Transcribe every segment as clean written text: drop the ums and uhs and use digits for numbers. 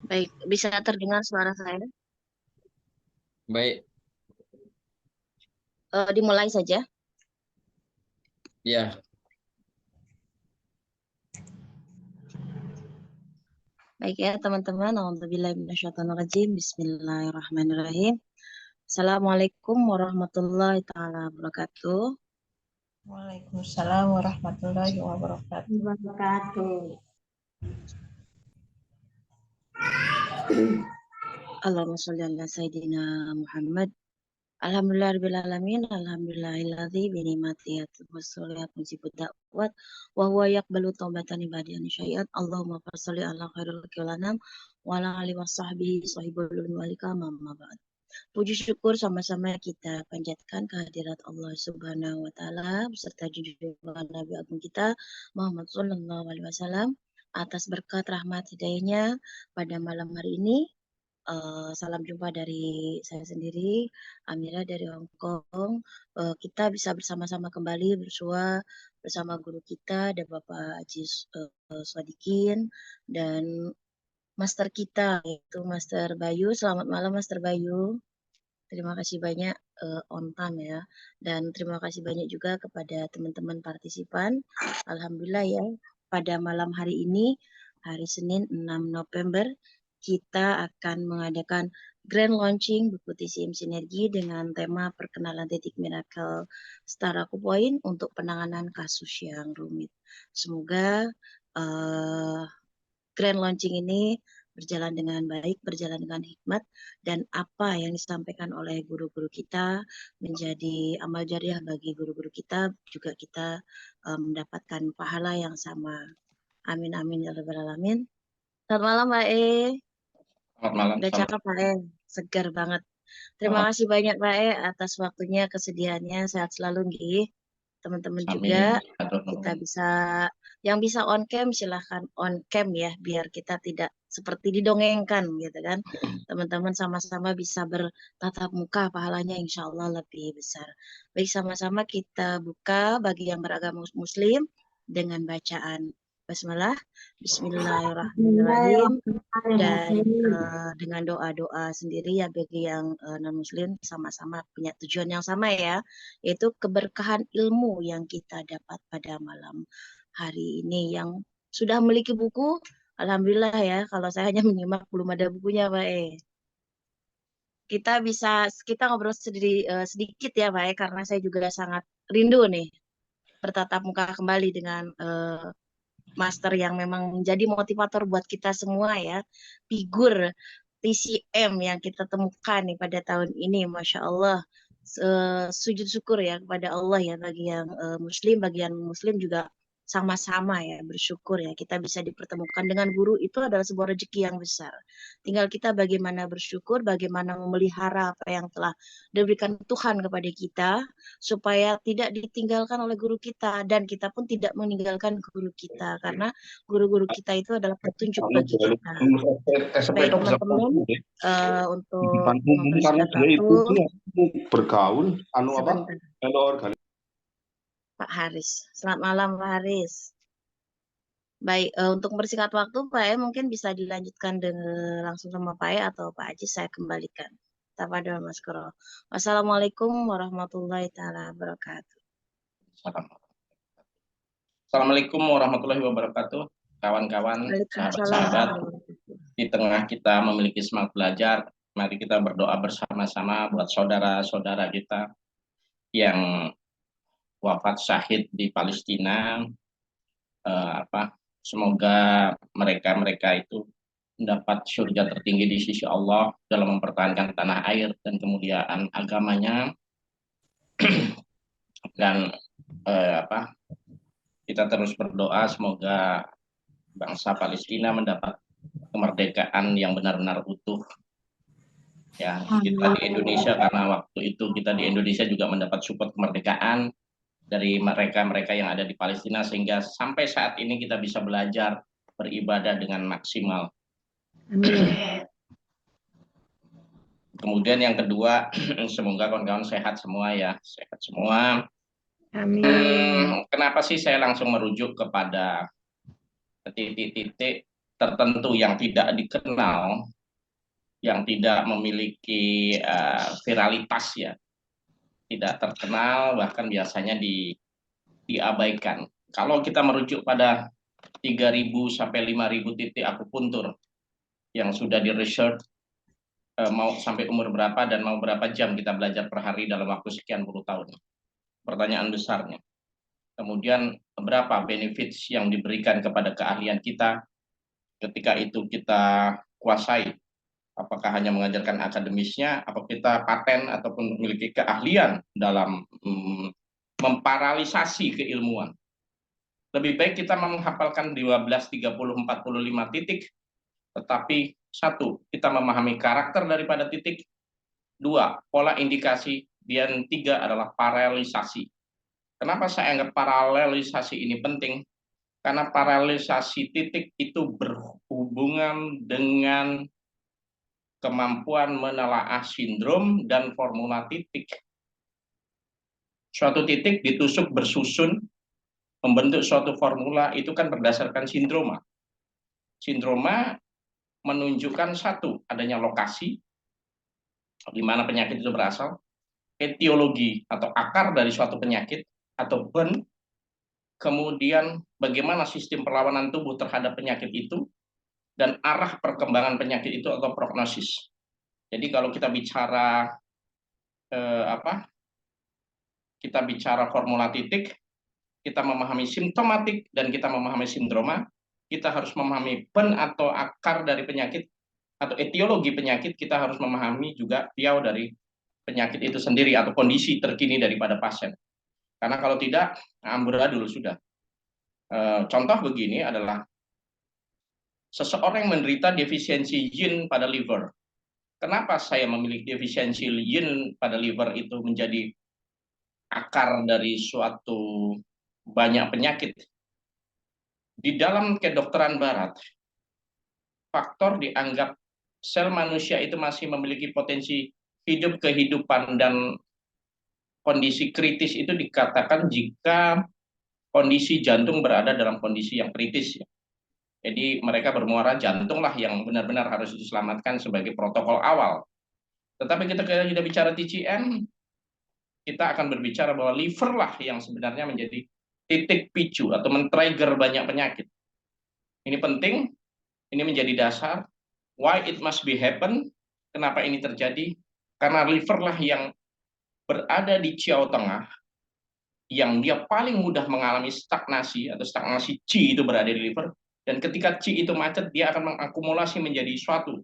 Baik, bisa terdengar suara saya? Baik, Dimulai saja. ya. Baik ya teman-teman, A'udzubillahi minasyaitonirrajim. Bismillahirrahmanirrahim. Assalamualaikum warahmatullahi taala wabarakatuh. Waalaikumsalam warahmatullahi wabarakatuh. Wabarakatuh. Allahumma sholli ala sayyidina Muhammad. Alhamdulillahirabbil alamin. Alhamdulillahilladzi bi ni'matihi tatimmu sholihat mujibud da'wat wa huwa yaqbalu taubatan ibadihi syai'at. Allahumma sholli ala khairil kalam wa ala alihi washabbihi sahibul walika amma ba'd. Puji syukur sama-sama kita panjatkan kehadirat Allah Subhanahu wa taala beserta junjungan Nabi agung kita Muhammad sallallahu alaihi wasallam atas berkat rahmat hidayahnya pada malam hari ini. Salam jumpa dari saya sendiri, Amira dari Hong Kong. Kita bisa bersama-sama kembali bersua bersama guru kita, ada Bapak Ajis Sodikin dan master kita yaitu Master Bayu. Selamat malam Master Bayu. Terima kasih banyak on time ya. Dan terima kasih banyak juga kepada teman-teman partisipan. Alhamdulillah ya, pada malam hari ini, hari Senin 6 November, kita akan mengadakan grand launching buku TCM Sinergi dengan tema perkenalan titik miracle Star Aku Point untuk penanganan kasus yang rumit. Semoga grand launching ini berjalan dengan baik, berjalan dengan hikmat, dan apa yang disampaikan oleh guru-guru kita menjadi amal jariah bagi guru-guru kita, juga kita mendapatkan pahala yang sama. Amin, amin, ya rabbal alamin. Selamat malam, Pak E. Selamat malam. Udah cakep, Pak E. Segar banget. Terima Selamat. kasih banyak, Pak E, atas waktunya, kesediaannya. Sehat selalu, Nggih. Teman-teman juga kita bisa, yang bisa on cam silahkan on cam ya, biar kita tidak seperti didongengkan gitu kan. Teman-teman sama-sama bisa bertatap muka, pahalanya insya Allah lebih besar. Baik, sama-sama kita buka bagi yang beragama muslim dengan bacaan Basmalah, Bismillahirrahmanirrahim, dan dengan doa-doa sendiri ya bagi yang non-muslim, sama-sama punya tujuan yang sama ya, yaitu keberkahan ilmu yang kita dapat pada malam hari ini. Yang sudah memiliki buku, alhamdulillah ya, kalau saya hanya menyimak belum ada bukunya Pak E. Kita ngobrol sedikit ya Pak E, karena saya juga sangat rindu nih bertatap muka kembali dengan master yang memang menjadi motivator buat kita semua ya, figur TCM yang kita temukan nih pada tahun ini, Masya Allah. Sujud syukur ya kepada Allah ya, bagi yang muslim, bagi yang muslim juga sama-sama ya bersyukur ya kita bisa dipertemukan dengan guru, itu adalah sebuah rezeki yang besar. Tinggal kita bagaimana bersyukur, bagaimana memelihara apa yang telah diberikan Tuhan kepada kita, supaya tidak ditinggalkan oleh guru kita, dan kita pun tidak meninggalkan guru kita, karena guru-guru kita itu adalah petunjuk bagi kita. Baik teman-teman, untuk karena mempersingkat dia waktu, itu bergaul sebentar. organisasi. Pak Haris, selamat malam Pak Haris. Baik, untuk mempersingkat waktu Pak E mungkin bisa dilanjutkan dengan langsung sama Pak E atau Pak Aji, saya kembalikan. Tafadhol Mas Kuro. Wassalamualaikum warahmatullahi taala wabarakatuh. Assalamualaikum warahmatullahi wabarakatuh. Kawan-kawan, sahabat-sahabat, di tengah kita memiliki semangat belajar, mari kita berdoa bersama-sama buat saudara-saudara kita yang wafat syahid di Palestina. Semoga mereka itu mendapat surga tertinggi di sisi Allah dalam mempertahankan tanah air dan kemuliaan agamanya. Dan kita terus berdoa semoga bangsa Palestina mendapat kemerdekaan yang benar-benar utuh. Ya, kita di Indonesia, karena waktu itu kita di Indonesia juga mendapat support kemerdekaan dari mereka-mereka yang ada di Palestina, sehingga sampai saat ini kita bisa belajar beribadah dengan maksimal. Kemudian yang kedua, semoga kawan-kawan sehat semua ya, sehat semua. Amin. Kenapa sih saya langsung merujuk kepada titik-titik tertentu yang tidak dikenal, yang tidak memiliki viralitas ya, tidak terkenal, bahkan biasanya diabaikan. Kalau kita merujuk pada 3.000 sampai 5.000 titik akupuntur yang sudah di research, mau sampai umur berapa dan mau berapa jam kita belajar per hari dalam waktu sekian puluh tahun. Pertanyaan besarnya. Kemudian berapa benefits yang diberikan kepada keahlian kita ketika itu kita kuasai. Apakah hanya mengajarkan akademisnya, apakah kita paten ataupun memiliki keahlian dalam memparalisasi keilmuan. Lebih baik kita menghafalkan 12, 30, 45 titik, tetapi satu, kita memahami karakter daripada titik, dua, pola indikasi, dan tiga adalah paralelisasi. Kenapa saya anggap paralelisasi ini penting? Karena paralelisasi titik itu berhubungan dengan kemampuan menelaah sindrom dan formula titik. Suatu titik ditusuk bersusun, membentuk suatu formula, itu kan berdasarkan sindroma. Sindroma menunjukkan satu, adanya lokasi, di mana penyakit itu berasal, etiologi atau akar dari suatu penyakit, atau burn, kemudian bagaimana sistem perlawanan tubuh terhadap penyakit itu, dan arah perkembangan penyakit itu atau prognosis. Jadi kalau kita bicara kita bicara formula titik, kita memahami simptomatik dan kita memahami sindroma, kita harus memahami burn atau akar dari penyakit atau etiologi penyakit, kita harus memahami juga piau dari penyakit itu sendiri atau kondisi terkini daripada pasien. Karena kalau tidak, amburadul sudah. Contoh begini adalah seseorang yang menderita defisiensi yin pada liver. Kenapa saya memiliki defisiensi yin pada liver itu menjadi akar dari suatu banyak penyakit? Di dalam kedokteran barat, faktor dianggap sel manusia itu masih memiliki potensi hidup kehidupan dan kondisi kritis itu dikatakan jika kondisi jantung berada dalam kondisi yang kritis. Jadi mereka bermuara jantunglah yang benar-benar harus diselamatkan sebagai protokol awal. Tetapi kita sudah bicara TCM, kita akan berbicara bahwa liver lah yang sebenarnya menjadi titik picu atau men-trigger banyak penyakit. Ini penting, ini menjadi dasar. Why it must be happen? Kenapa ini terjadi? Karena liver lah yang berada di ciao tengah, yang dia paling mudah mengalami stagnasi atau stagnasi qi itu berada di liver. Dan ketika qi itu macet, dia akan mengakumulasi menjadi suatu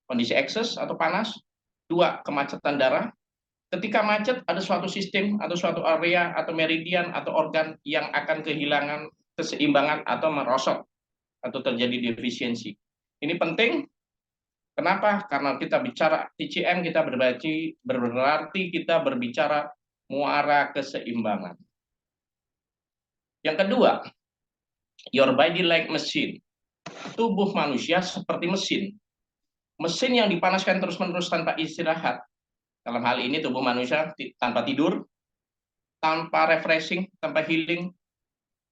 kondisi ekses atau panas. Dua, kemacetan darah. Ketika macet, ada suatu sistem atau suatu area atau meridian atau organ yang akan kehilangan keseimbangan atau merosot atau terjadi defisiensi. Ini penting. Kenapa? Karena kita bicara TCM, kita berarti kita berbicara muara keseimbangan. Yang kedua, your body like machine. Tubuh manusia seperti mesin. Mesin yang dipanaskan terus-menerus tanpa istirahat. Dalam hal ini tubuh manusia tanpa tidur, tanpa refreshing, tanpa healing,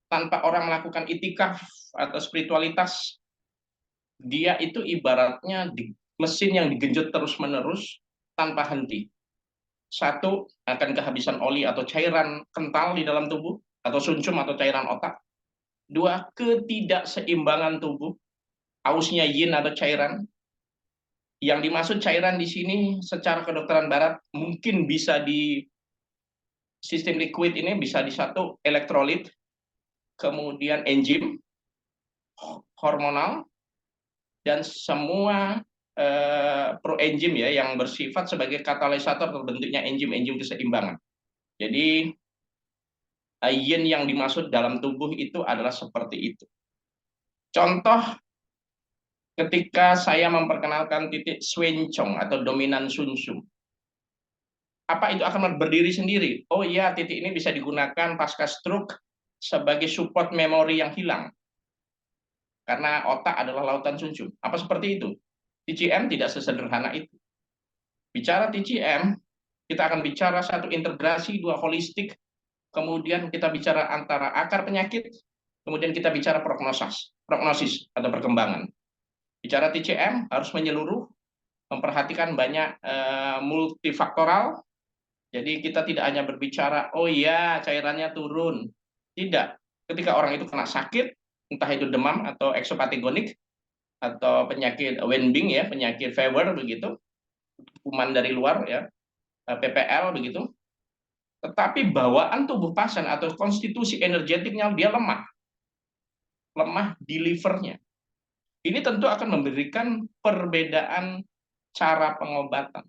tanpa orang melakukan itikaf atau spiritualitas. Dia itu ibaratnya mesin yang digenjot terus-menerus tanpa henti. Satu, akan kehabisan oli atau cairan kental di dalam tubuh, atau sumsum atau cairan otak. Dua, ketidakseimbangan tubuh, hausnya yin atau cairan. Yang dimaksud cairan di sini secara kedokteran barat mungkin bisa di sistem liquid ini bisa di satu elektrolit, kemudian enzim, hormonal, dan semua proenzim ya yang bersifat sebagai katalisator terbentuknya enzim-enzim keseimbangan. Jadi yin yang dimaksud dalam tubuh itu adalah seperti itu. Contoh ketika saya memperkenalkan titik Swencong atau dominan sumsum. Apa itu akan berdiri sendiri? Oh iya, titik ini bisa digunakan pasca stroke sebagai support memori yang hilang. Karena otak adalah lautan sumsum. Apa seperti itu? TCM tidak sesederhana itu. Bicara TCM, kita akan bicara satu integrasi, dua holistik, kemudian kita bicara antara akar penyakit, kemudian kita bicara prognosis. prognosis atau perkembangan. Bicara TCM harus menyeluruh, memperhatikan banyak multifaktoral. Jadi kita tidak hanya berbicara, oh iya cairannya turun. Tidak. Ketika orang itu kena sakit, entah itu demam atau eksopatigonik, atau penyakit Wenbing ya, penyakit fever begitu, kuman dari luar ya, PPL begitu. Tetapi bawaan tubuh pasien atau konstitusi energetiknya dia lemah di livernya. Ini tentu akan memberikan perbedaan cara pengobatan.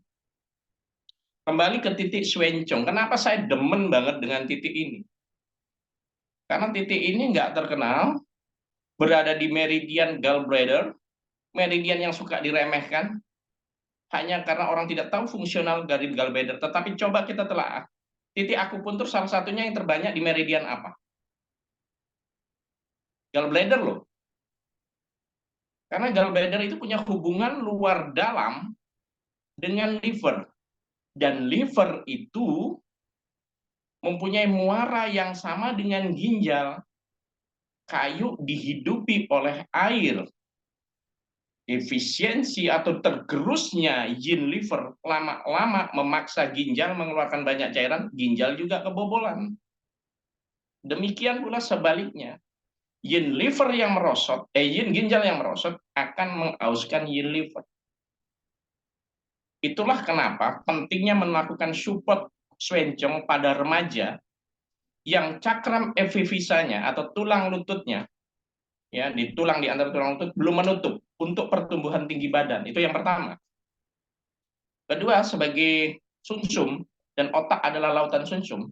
Kembali ke titik Swencong. Kenapa saya demen banget dengan titik ini? Karena titik ini nggak terkenal, berada di meridian gallbladder, meridian yang suka diremehkan, hanya karena orang tidak tahu fungsional dari gallbladder. Tetapi coba kita telah titik akupuntur salah satunya yang terbanyak di meridian apa? Gallbladder loh. Karena gallbladder itu punya hubungan luar dalam dengan liver. Dan liver itu mempunyai muara yang sama dengan ginjal. Kayu dihidupi oleh air. Efisiensi atau tergerusnya yin liver lama-lama memaksa ginjal mengeluarkan banyak cairan, ginjal juga kebobolan. Demikian pula sebaliknya. Yin liver yang merosot, yin ginjal yang merosot akan mengauskan yin liver. Itulah kenapa pentingnya melakukan support Swencong pada remaja yang cakram epivisanya atau tulang lututnya, ya di tulang di antara tulang lutut belum menutup untuk pertumbuhan tinggi badan. Itu yang pertama. Kedua, sebagai sumsum dan otak adalah lautan sumsum,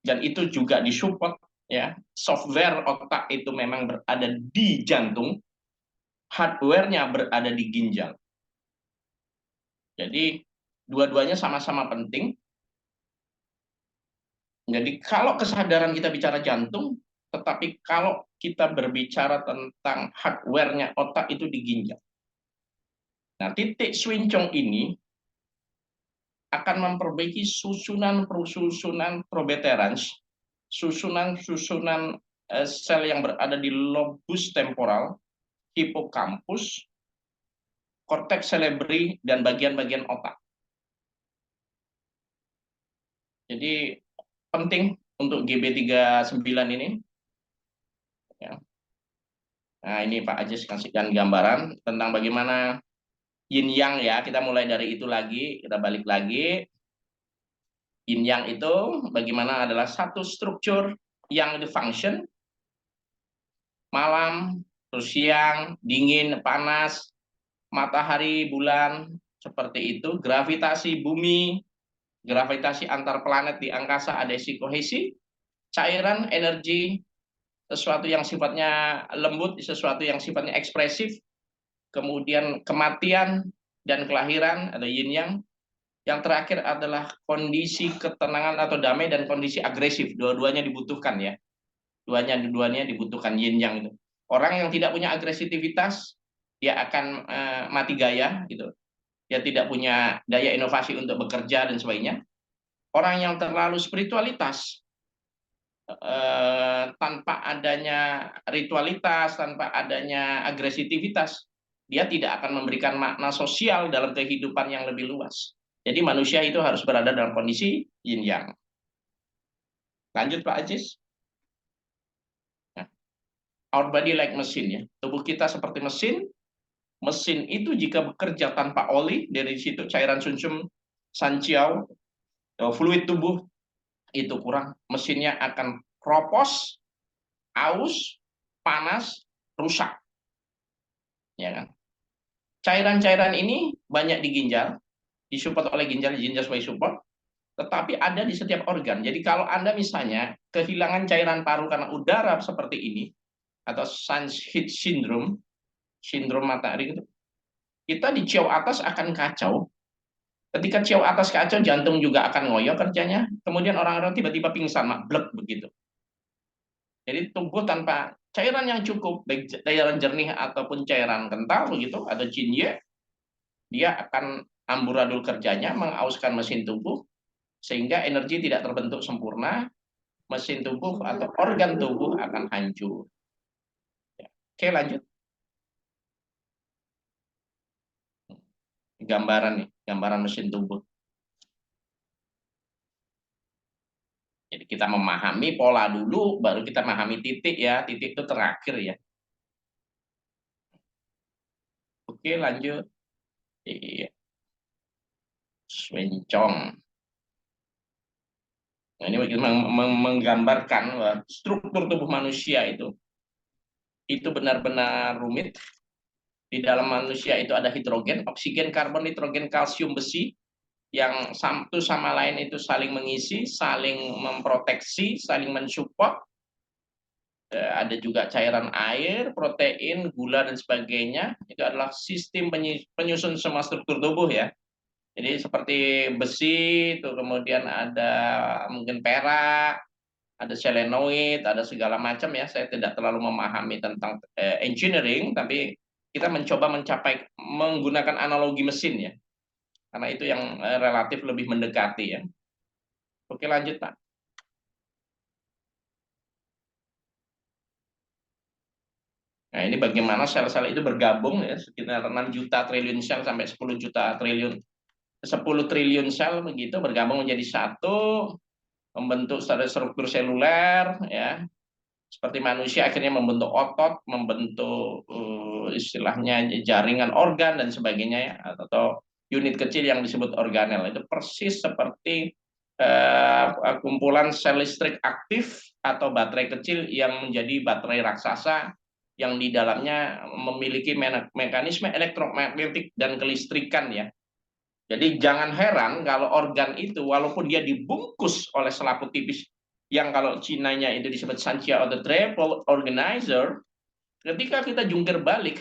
dan itu juga disupport ya, software otak itu memang berada di jantung, hardware-nya berada di ginjal. Jadi dua-duanya sama-sama penting. Jadi kalau kesadaran kita bicara jantung, tetapi kalau kita berbicara tentang hardware-nya otak itu di ginjal. Nah, titik Swencong ini akan memperbaiki susunan probeterans, susunan sel yang berada di lobus temporal, hipokampus, korteks cerebri, dan bagian-bagian otak. Jadi penting untuk GB39 ini. Ya. Nah, ini Pak Ajis kasihkan gambaran tentang bagaimana yin yang ya. Kita mulai dari itu lagi, kita balik lagi. Yin yang itu bagaimana adalah satu struktur yang function, malam, terus siang, dingin, panas, matahari, bulan, seperti itu, gravitasi bumi, gravitasi antar planet di angkasa, adhesi kohesi, cairan, energi, sesuatu yang sifatnya lembut, sesuatu yang sifatnya ekspresif, kemudian kematian dan kelahiran, ada yin yang. Yang terakhir adalah kondisi ketenangan atau damai dan kondisi agresif. Dua-duanya dibutuhkan ya. Dua-duanya dibutuhkan yin yang itu. Orang yang tidak punya agresivitas, dia akan mati gaya gitu. Dia tidak punya daya inovasi untuk bekerja dan sebagainya. Orang yang terlalu spiritualitas, tanpa adanya ritualitas, tanpa adanya agresivitas, dia tidak akan memberikan makna sosial dalam kehidupan yang lebih luas. Jadi manusia itu harus berada dalam kondisi yin yang. Lanjut Pak Ajis. Nah, our body like mesin ya. Tubuh kita seperti mesin. Mesin itu jika bekerja tanpa oli, dari situ cairan sumsum, sanciau, fluid tubuh itu kurang, mesinnya akan kropos, aus, panas, rusak. Ya kan? Cairan-cairan ini banyak di ginjal, disupport oleh ginjal sebagai support, tetapi ada di setiap organ. Jadi kalau Anda misalnya kehilangan cairan paru karena udara seperti ini, atau sun heat syndrome, sindrom matahari itu, kita di ciau atas akan kacau. Ketika ciau atas kacau, jantung juga akan ngoyo kerjanya. Kemudian orang-orang tiba-tiba pingsan, blek begitu. Jadi tubuh tanpa cairan yang cukup, baik cairan jernih ataupun cairan kental begitu, atau jinye, dia akan amburadul kerjanya, mengauskan mesin tubuh, sehingga energi tidak terbentuk sempurna, mesin tubuh atau organ tubuh akan hancur. Oke, lanjut. Gambaran nih, gambaran mesin tubuh. Jadi kita memahami pola dulu, baru kita memahami titik ya. Titik itu terakhir ya. Oke, lanjut. Iya. Swencong. Nah, ini menggambarkan bahwa struktur tubuh manusia itu benar-benar rumit. Di dalam manusia itu ada hidrogen, oksigen, karbon, nitrogen, kalsium, besi yang satu sama lain itu saling mengisi, saling memproteksi, saling mensupport. Ada juga cairan air, protein, gula dan sebagainya. Itu adalah sistem penyusun semua struktur tubuh ya. Jadi seperti besi itu kemudian ada mungkin perak, ada selenoid, ada segala macam ya. Saya tidak terlalu memahami tentang engineering, tapi kita mencoba mencapai menggunakan analogi mesin ya. Karena itu yang relatif lebih mendekati ya. Oke, lanjut Pak. Nah, ini bagaimana sel-sel itu bergabung ya, sekitar 6 juta triliun sel sampai 10 juta triliun 10 triliun sel begitu bergabung menjadi satu, membentuk struktur seluler ya. Seperti manusia akhirnya membentuk otot, membentuk istilahnya jaringan organ dan sebagainya ya, atau unit kecil yang disebut organel. Itu persis seperti kumpulan sel listrik aktif atau baterai kecil yang menjadi baterai raksasa yang di dalamnya memiliki mekanisme elektromagnetik dan kelistrikan ya. Jadi jangan heran kalau organ itu walaupun dia dibungkus oleh selaput tipis yang kalau Cinanya itu disebut Sanchia of the Triple Organizer, ketika kita jungkir balik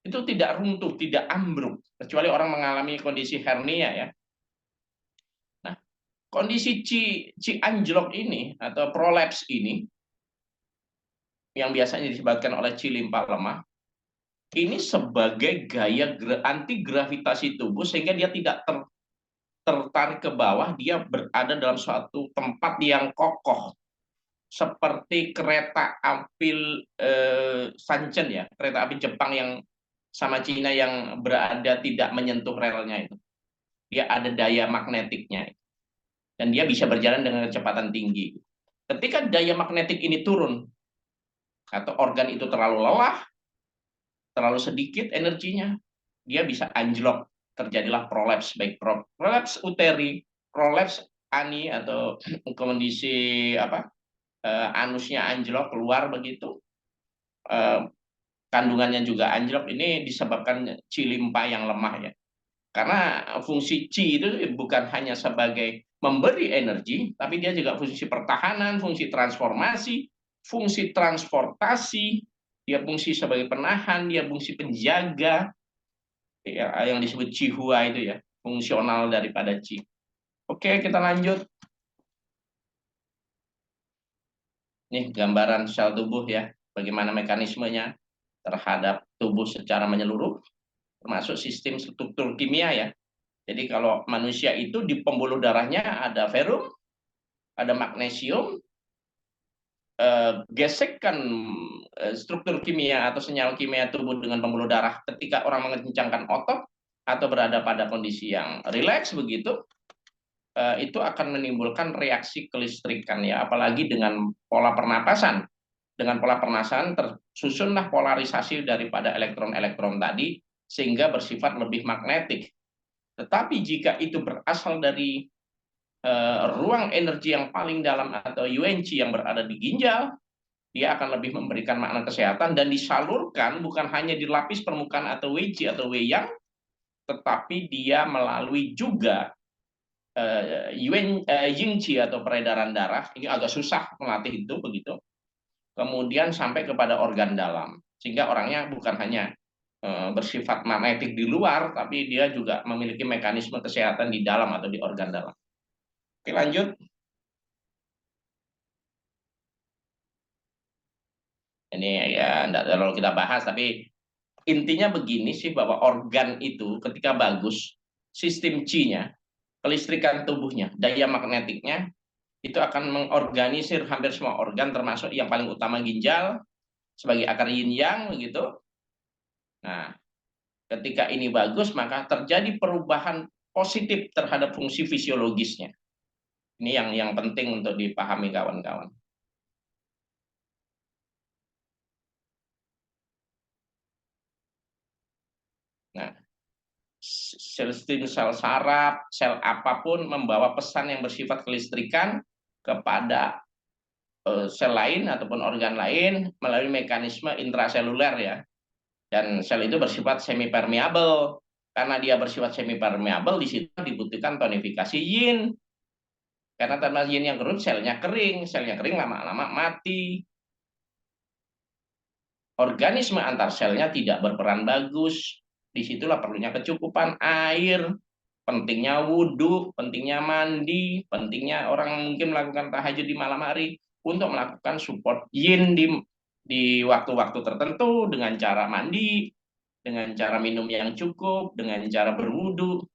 itu tidak runtuh, tidak ambruk, kecuali orang mengalami kondisi hernia ya. Nah, kondisi ci anjlok ini atau prolaps ini yang biasanya disebabkan oleh ci limpa lemah, ini sebagai gaya anti gravitasi tubuh sehingga dia tidak tertarik ke bawah, dia berada dalam suatu tempat yang kokoh seperti kereta api Shenzhen ya, kereta api Jepang yang sama Cina yang berada tidak menyentuh relnya itu. Dia ada daya magnetiknya dan dia bisa berjalan dengan kecepatan tinggi. Ketika daya magnetik ini turun atau organ itu terlalu lelah, terlalu sedikit energinya, dia bisa anjlok, terjadilah prolaps, baik prolaps uteri, prolaps ani atau kondisi anusnya anjlok keluar begitu, kandungannya juga anjlok. Ini disebabkan ci limpa yang lemah ya. Karena fungsi ci itu bukan hanya sebagai memberi energi, tapi dia juga fungsi pertahanan, fungsi transformasi, fungsi transportasi, dia fungsi sebagai penahan, dia fungsi penjaga, ya, yang disebut Cihua itu ya, fungsional daripada Ci. Oke, kita lanjut. Nih gambaran sel tubuh ya, bagaimana mekanismenya terhadap tubuh secara menyeluruh, termasuk sistem struktur kimia ya. Jadi kalau manusia itu di pembuluh darahnya ada ferrum, ada magnesium, gesekkan struktur kimia atau senyawa kimia tubuh dengan pembuluh darah ketika orang mengencangkan otot atau berada pada kondisi yang rileks begitu, itu akan menimbulkan reaksi kelistrikan ya, apalagi dengan pola pernapasan. Dengan pola pernapasan tersusunlah polarisasi daripada elektron-elektron tadi sehingga bersifat lebih magnetik. Tetapi jika itu berasal dari ruang energi yang paling dalam atau UNC yang berada di ginjal, dia akan lebih memberikan makna kesehatan dan disalurkan bukan hanya di lapis permukaan atau WC atau Weyang, tetapi dia melalui juga Yingqi atau peredaran darah. Ini agak susah melatih itu begitu. Kemudian sampai kepada organ dalam, sehingga orangnya bukan hanya bersifat magnetik di luar, tapi dia juga memiliki mekanisme kesehatan di dalam atau di organ dalam. Oke, lanjut. Ini ya tidak terlalu kita bahas, tapi intinya begini sih, bahwa organ itu ketika bagus, sistem Qi-nya, kelistrikan tubuhnya, daya magnetiknya, itu akan mengorganisir hampir semua organ, termasuk yang paling utama ginjal, sebagai akar yin yang begitu. Nah, ketika ini bagus, maka terjadi perubahan positif terhadap fungsi fisiologisnya. Ini yang penting untuk dipahami kawan-kawan. Nah, sel saraf, sel apapun membawa pesan yang bersifat kelistrikan kepada sel lain ataupun organ lain melalui mekanisme intraseluler ya. Dan sel itu bersifat semi-permeable. Karena dia bersifat semi-permeable, di situ dibutuhkan tonifikasi yin. Karena tanpa yin yang kerut, selnya kering lama-lama mati. Organisme antar selnya tidak berperan bagus. Disitulah perlunya kecukupan air, pentingnya wudhu, pentingnya mandi, pentingnya orang mungkin melakukan tahajud di malam hari untuk melakukan support yin di waktu-waktu tertentu dengan cara mandi, dengan cara minum yang cukup, dengan cara berwudhu.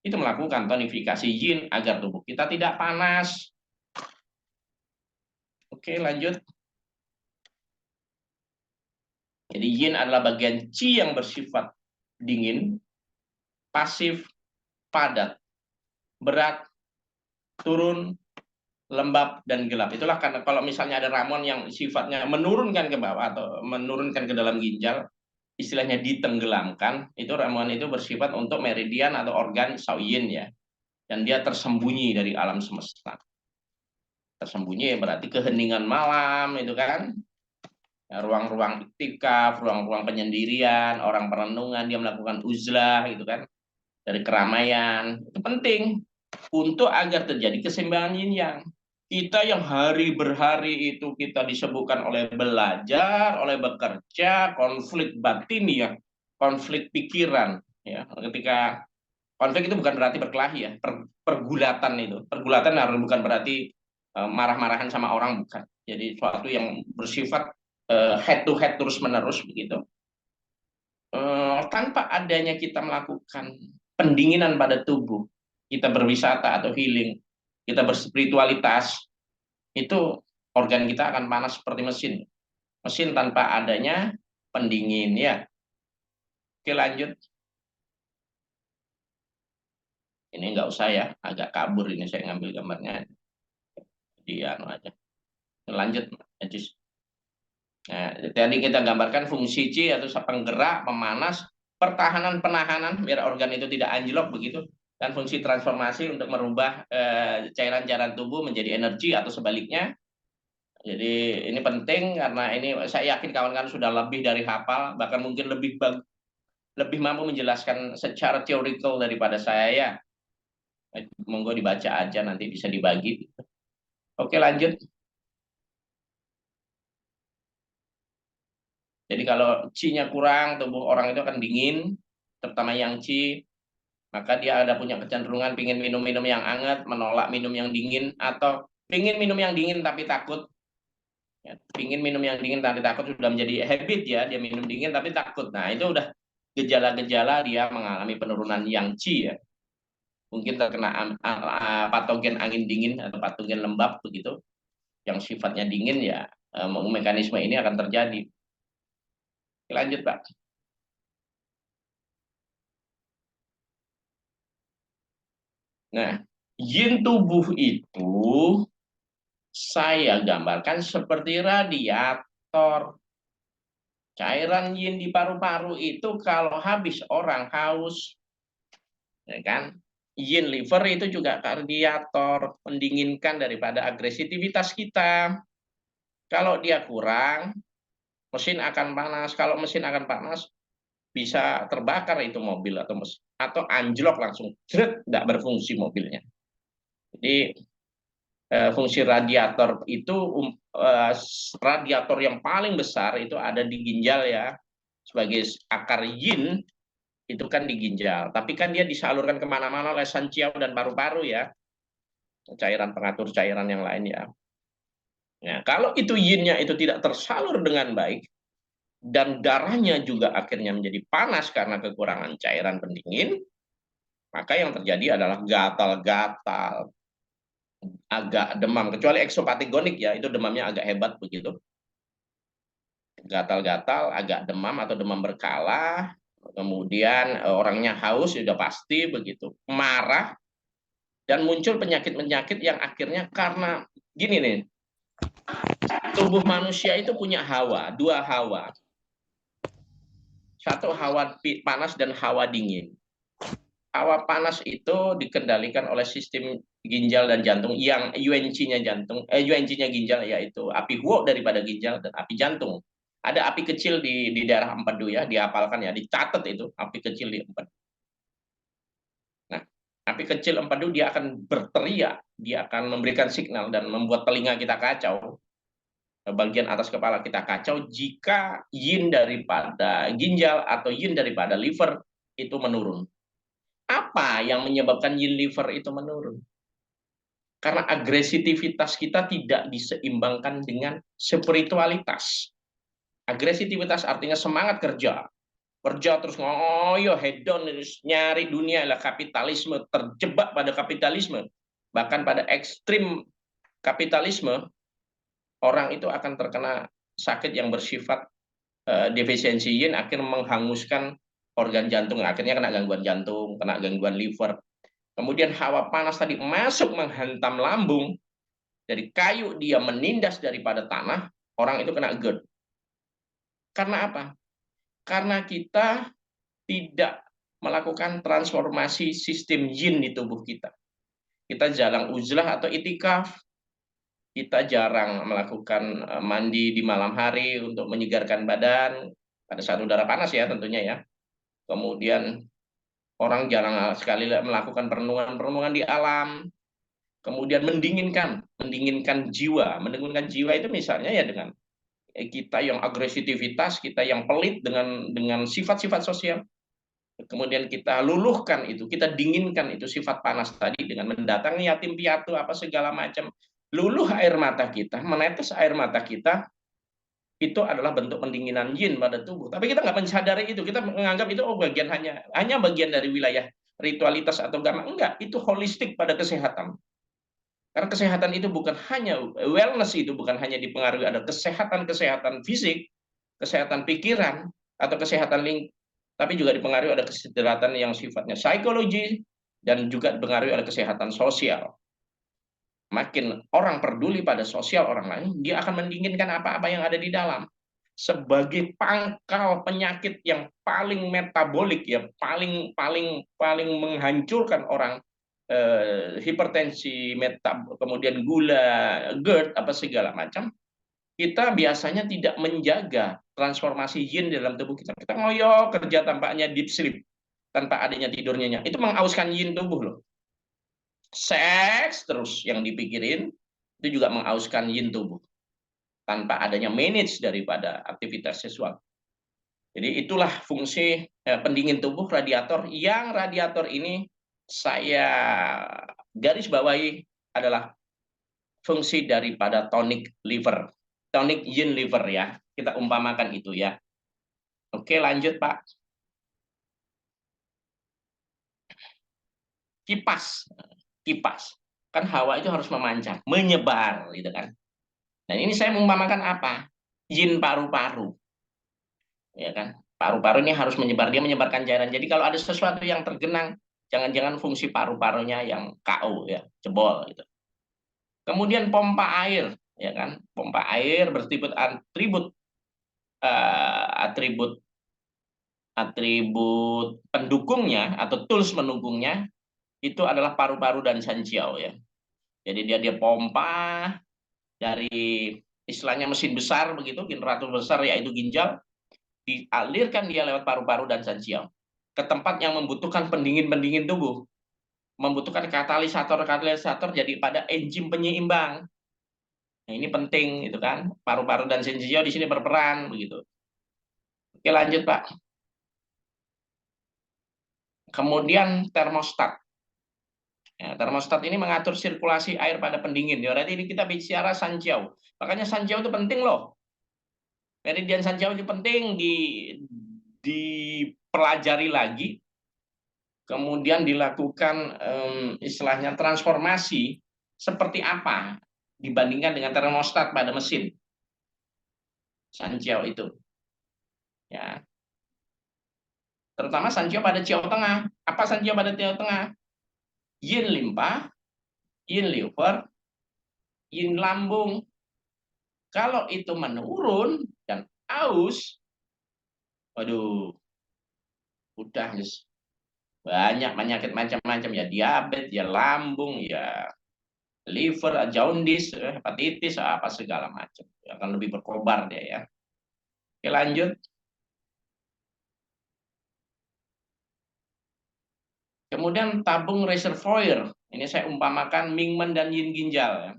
Itu melakukan tonifikasi yin agar tubuh kita tidak panas. Oke, lanjut. Jadi yin adalah bagian qi yang bersifat dingin, pasif, padat, berat, turun, lembab, dan gelap. Itulah karena kalau misalnya ada ramuan yang sifatnya menurunkan ke bawah atau menurunkan ke dalam ginjal, istilahnya ditenggelamkan, itu ramuan itu bersifat untuk meridian atau organ Shaoyin ya. Dan dia tersembunyi dari alam semesta. Tersembunyi berarti keheningan malam itu kan. Ruang-ruang iktikaf, ruang-ruang penyendirian, orang perenungan, dia melakukan uzlah gitu kan. Dari keramaian, itu penting untuk agar terjadi keseimbangan yin yang. Kita yang hari berhari itu kita disebutkan oleh belajar, oleh bekerja, konflik batin ya, konflik pikiran ya. Ketika konflik itu bukan berarti berkelahi ya, pergulatan itu. Pergulatan harus bukan berarti marah-marahan sama orang, bukan. Jadi suatu yang bersifat head to head terus-menerus begitu. Tanpa adanya kita melakukan pendinginan pada tubuh, kita berwisata atau healing, kita berspiritualitas, itu organ kita akan panas seperti mesin. Mesin tanpa adanya pendingin ya. Oke, lanjut. Ini nggak usah ya, agak kabur ini saya ngambil gambarnya. Di anu aja. Lanjut, Ajis. Nah, tadi kita gambarkan fungsi qi atau penggerak, pemanas, pertahanan, penahanan biar organ itu tidak anjlok begitu, dan fungsi transformasi untuk merubah cairan-cairan tubuh menjadi energi atau sebaliknya. Jadi ini penting karena ini saya yakin kawan-kawan sudah lebih dari hafal, bahkan mungkin lebih mampu menjelaskan secara teorikal daripada saya ya. Monggo dibaca aja nanti bisa dibagi. Oke, lanjut. Jadi kalau qi-nya kurang, tubuh orang itu akan dingin, terutama yang qi, maka dia ada punya kecenderungan pingin minum-minum yang hangat, menolak minum yang dingin, atau pingin minum yang dingin tapi takut. Ya, pingin minum yang dingin tapi takut sudah menjadi habit ya, dia minum dingin tapi takut. Nah itu udah gejala-gejala dia mengalami penurunan yang qi ya. Mungkin terkena patogen angin dingin atau patogen lembab begitu, yang sifatnya dingin ya, mekanisme ini akan terjadi. Lanjut Pak. Nah, yin tubuh itu saya gambarkan seperti radiator. Cairan yin di paru-paru itu kalau habis orang haus, ya kan? Yin liver itu juga radiator, mendinginkan daripada agresivitas kita. Kalau dia kurang, mesin akan panas. Kalau mesin akan panas, bisa terbakar itu mobil atau mesin, atau anjlok langsung, nggak berfungsi mobilnya. Jadi fungsi radiator itu radiator yang paling besar itu ada di ginjal ya, sebagai akar yin itu kan di ginjal, tapi kan dia disalurkan kemana-mana oleh sanciau dan paru-paru ya, cairan pengatur cairan yang lain ya. Nah, kalau itu yin-nya itu tidak tersalur dengan baik dan darahnya juga akhirnya menjadi panas karena kekurangan cairan pendingin, maka yang terjadi adalah gatal-gatal, agak demam, kecuali eksopatigonik ya, itu demamnya agak hebat begitu. gatal-gatal, agak demam atau demam berkala, kemudian orangnya haus sudah pasti begitu, marah, dan muncul penyakit-penyakit yang akhirnya karena gini nih, tubuh manusia itu punya hawa, dua hawa. Satu hawa panas dan hawa dingin. Hawa panas itu dikendalikan oleh sistem ginjal dan jantung yang UNC-nya UNC-nya ginjal, yaitu api huo daripada ginjal dan api jantung. Ada api kecil di daerah empedu ya, dihafalkan ya, dicatat itu api kecil di empedu. Nah, api kecil empedu dia akan berteriak, dia akan memberikan signal dan membuat telinga kita kacau, bagian atas kepala kita kacau jika yin daripada ginjal atau yin daripada liver itu menurun. Apa yang menyebabkan yin liver itu menurun? Karena agresivitas kita tidak diseimbangkan dengan spiritualitas. Agresivitas artinya semangat kerja. Kerja terus ngoyo, hedon, nyari dunia, lah kapitalisme, terjebak pada kapitalisme. Bahkan pada ekstrim kapitalisme, orang itu akan terkena sakit yang bersifat defisiensi yin, akhirnya menghanguskan organ jantung, akhirnya kena gangguan jantung, kena gangguan liver. Kemudian hawa panas tadi masuk menghantam lambung, dari kayu dia menindas daripada tanah, orang itu kena GERD. Karena apa? Karena kita tidak melakukan transformasi sistem yin di tubuh kita. Kita jarang uzlah atau itikaf, kita jarang melakukan mandi di malam hari untuk menyegarkan badan pada saat udara panas ya tentunya ya. Kemudian orang jarang sekali melakukan perenungan-perenungan di alam. Kemudian mendinginkan jiwa. Mendinginkan jiwa itu misalnya ya dengan kita yang agresivitas, kita yang pelit dengan sifat-sifat sosial. Kemudian kita luluhkan itu, kita dinginkan itu sifat panas tadi dengan mendatangi yatim piatu apa segala macam. Luluh air mata kita, menetes air mata kita, itu adalah bentuk pendinginan yin pada tubuh. Tapi kita nggak mensadari itu, kita menganggap itu bagian hanya bagian dari wilayah ritualitas atau agama. Enggak, itu holistik pada kesehatan. Karena kesehatan itu bukan hanya wellness, itu bukan hanya dipengaruhi ada kesehatan fisik, kesehatan pikiran atau kesehatan tapi juga dipengaruhi ada kesehatan yang sifatnya psikologi dan juga dipengaruhi oleh kesehatan sosial. Makin orang peduli pada sosial orang lain, dia akan mendinginkan apa-apa yang ada di dalam. Sebagai pangkal penyakit yang paling metabolik ya, paling menghancurkan orang, hipertensi, kemudian gula, GERD apa segala macam, kita biasanya tidak menjaga transformasi yin dalam tubuh kita. Kita ngoyo kerja tampaknya deep sleep, tanpa adanya tidurnya. Itu mengauskan yin tubuh loh. Seks terus yang dipikirin, itu juga mengauskan yin tubuh. Tanpa adanya manage daripada aktivitas seksual. Jadi itulah fungsi pendingin tubuh, radiator. Yang radiator ini saya garis bawahi adalah fungsi daripada tonic liver. Tonic yin liver ya. Kita umpamakan itu ya. Oke, lanjut Pak. Kipas. Kan hawa itu harus memancar, menyebar gitu kan. Dan ini saya mengumpamakan apa? Yin paru-paru. Ya kan? Paru-paru ini harus menyebar, dia menyebarkan cairan. Jadi kalau ada sesuatu yang tergenang, jangan-jangan fungsi paru-parunya yang KO ya, jebol gitu. Kemudian pompa air, ya kan? Pompa air bertribut atribut pendukungnya atau tools pendukungnya itu adalah paru-paru dan sanjiao ya. Jadi dia pompa dari istilahnya mesin besar begitu, generator besar yaitu ginjal, dialirkan dia lewat paru-paru dan sanjiao ke tempat yang membutuhkan pendingin tubuh, membutuhkan katalisator jadi pada enzim penyeimbang. Nah, ini penting itu kan, paru-paru dan sanjiao di sini berperan begitu. Oke, lanjut Pak. Kemudian termostat. Ya, termostat ini mengatur sirkulasi air pada pendingin. Ya, berarti ini kita bicara sanjiao. Makanya sanjiao itu penting loh. Meridian sanjiao itu penting dipelajari lagi. Kemudian dilakukan istilahnya transformasi seperti apa dibandingkan dengan termostat pada mesin. Sanjiao itu. Ya. Terutama Sanjiao pada Ciao Tengah. Apa Sanjiao pada Ciao Tengah? Yin limpa, yin liver, yin lambung. Kalau itu menurun dan aus, waduh, udah banyak penyakit macam-macam ya, diabetes, ya lambung, ya liver, jaundice, hepatitis, apa segala macam. Akan lebih berkobar dia ya. Oke, lanjut. Kemudian tabung reservoir. Ini saya umpamakan Mingmen dan yin ginjal ya.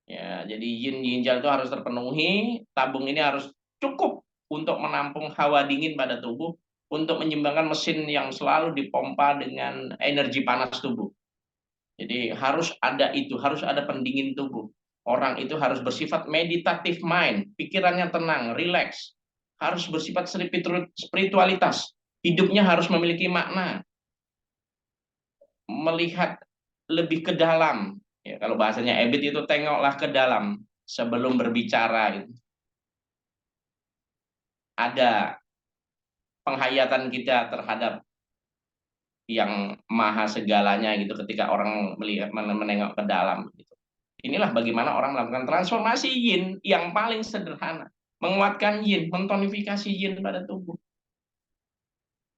Ya, jadi yin ginjal itu harus terpenuhi, tabung ini harus cukup untuk menampung hawa dingin pada tubuh untuk menyeimbangkan mesin yang selalu dipompa dengan energi panas tubuh. Jadi harus ada itu, harus ada pendingin tubuh. Orang itu harus bersifat meditative mind, pikirannya tenang, rileks. Harus bersifat spiritualitas. Hidupnya harus memiliki makna. Melihat lebih ke dalam. Ya, kalau bahasanya Ebit itu tengoklah ke dalam sebelum berbicara. Gitu. Ada penghayatan kita terhadap yang maha segalanya gitu ketika orang melihat menengok ke dalam gitu. Inilah bagaimana orang melakukan transformasi yin yang paling sederhana, menguatkan yin, mentonifikasi yin pada tubuh.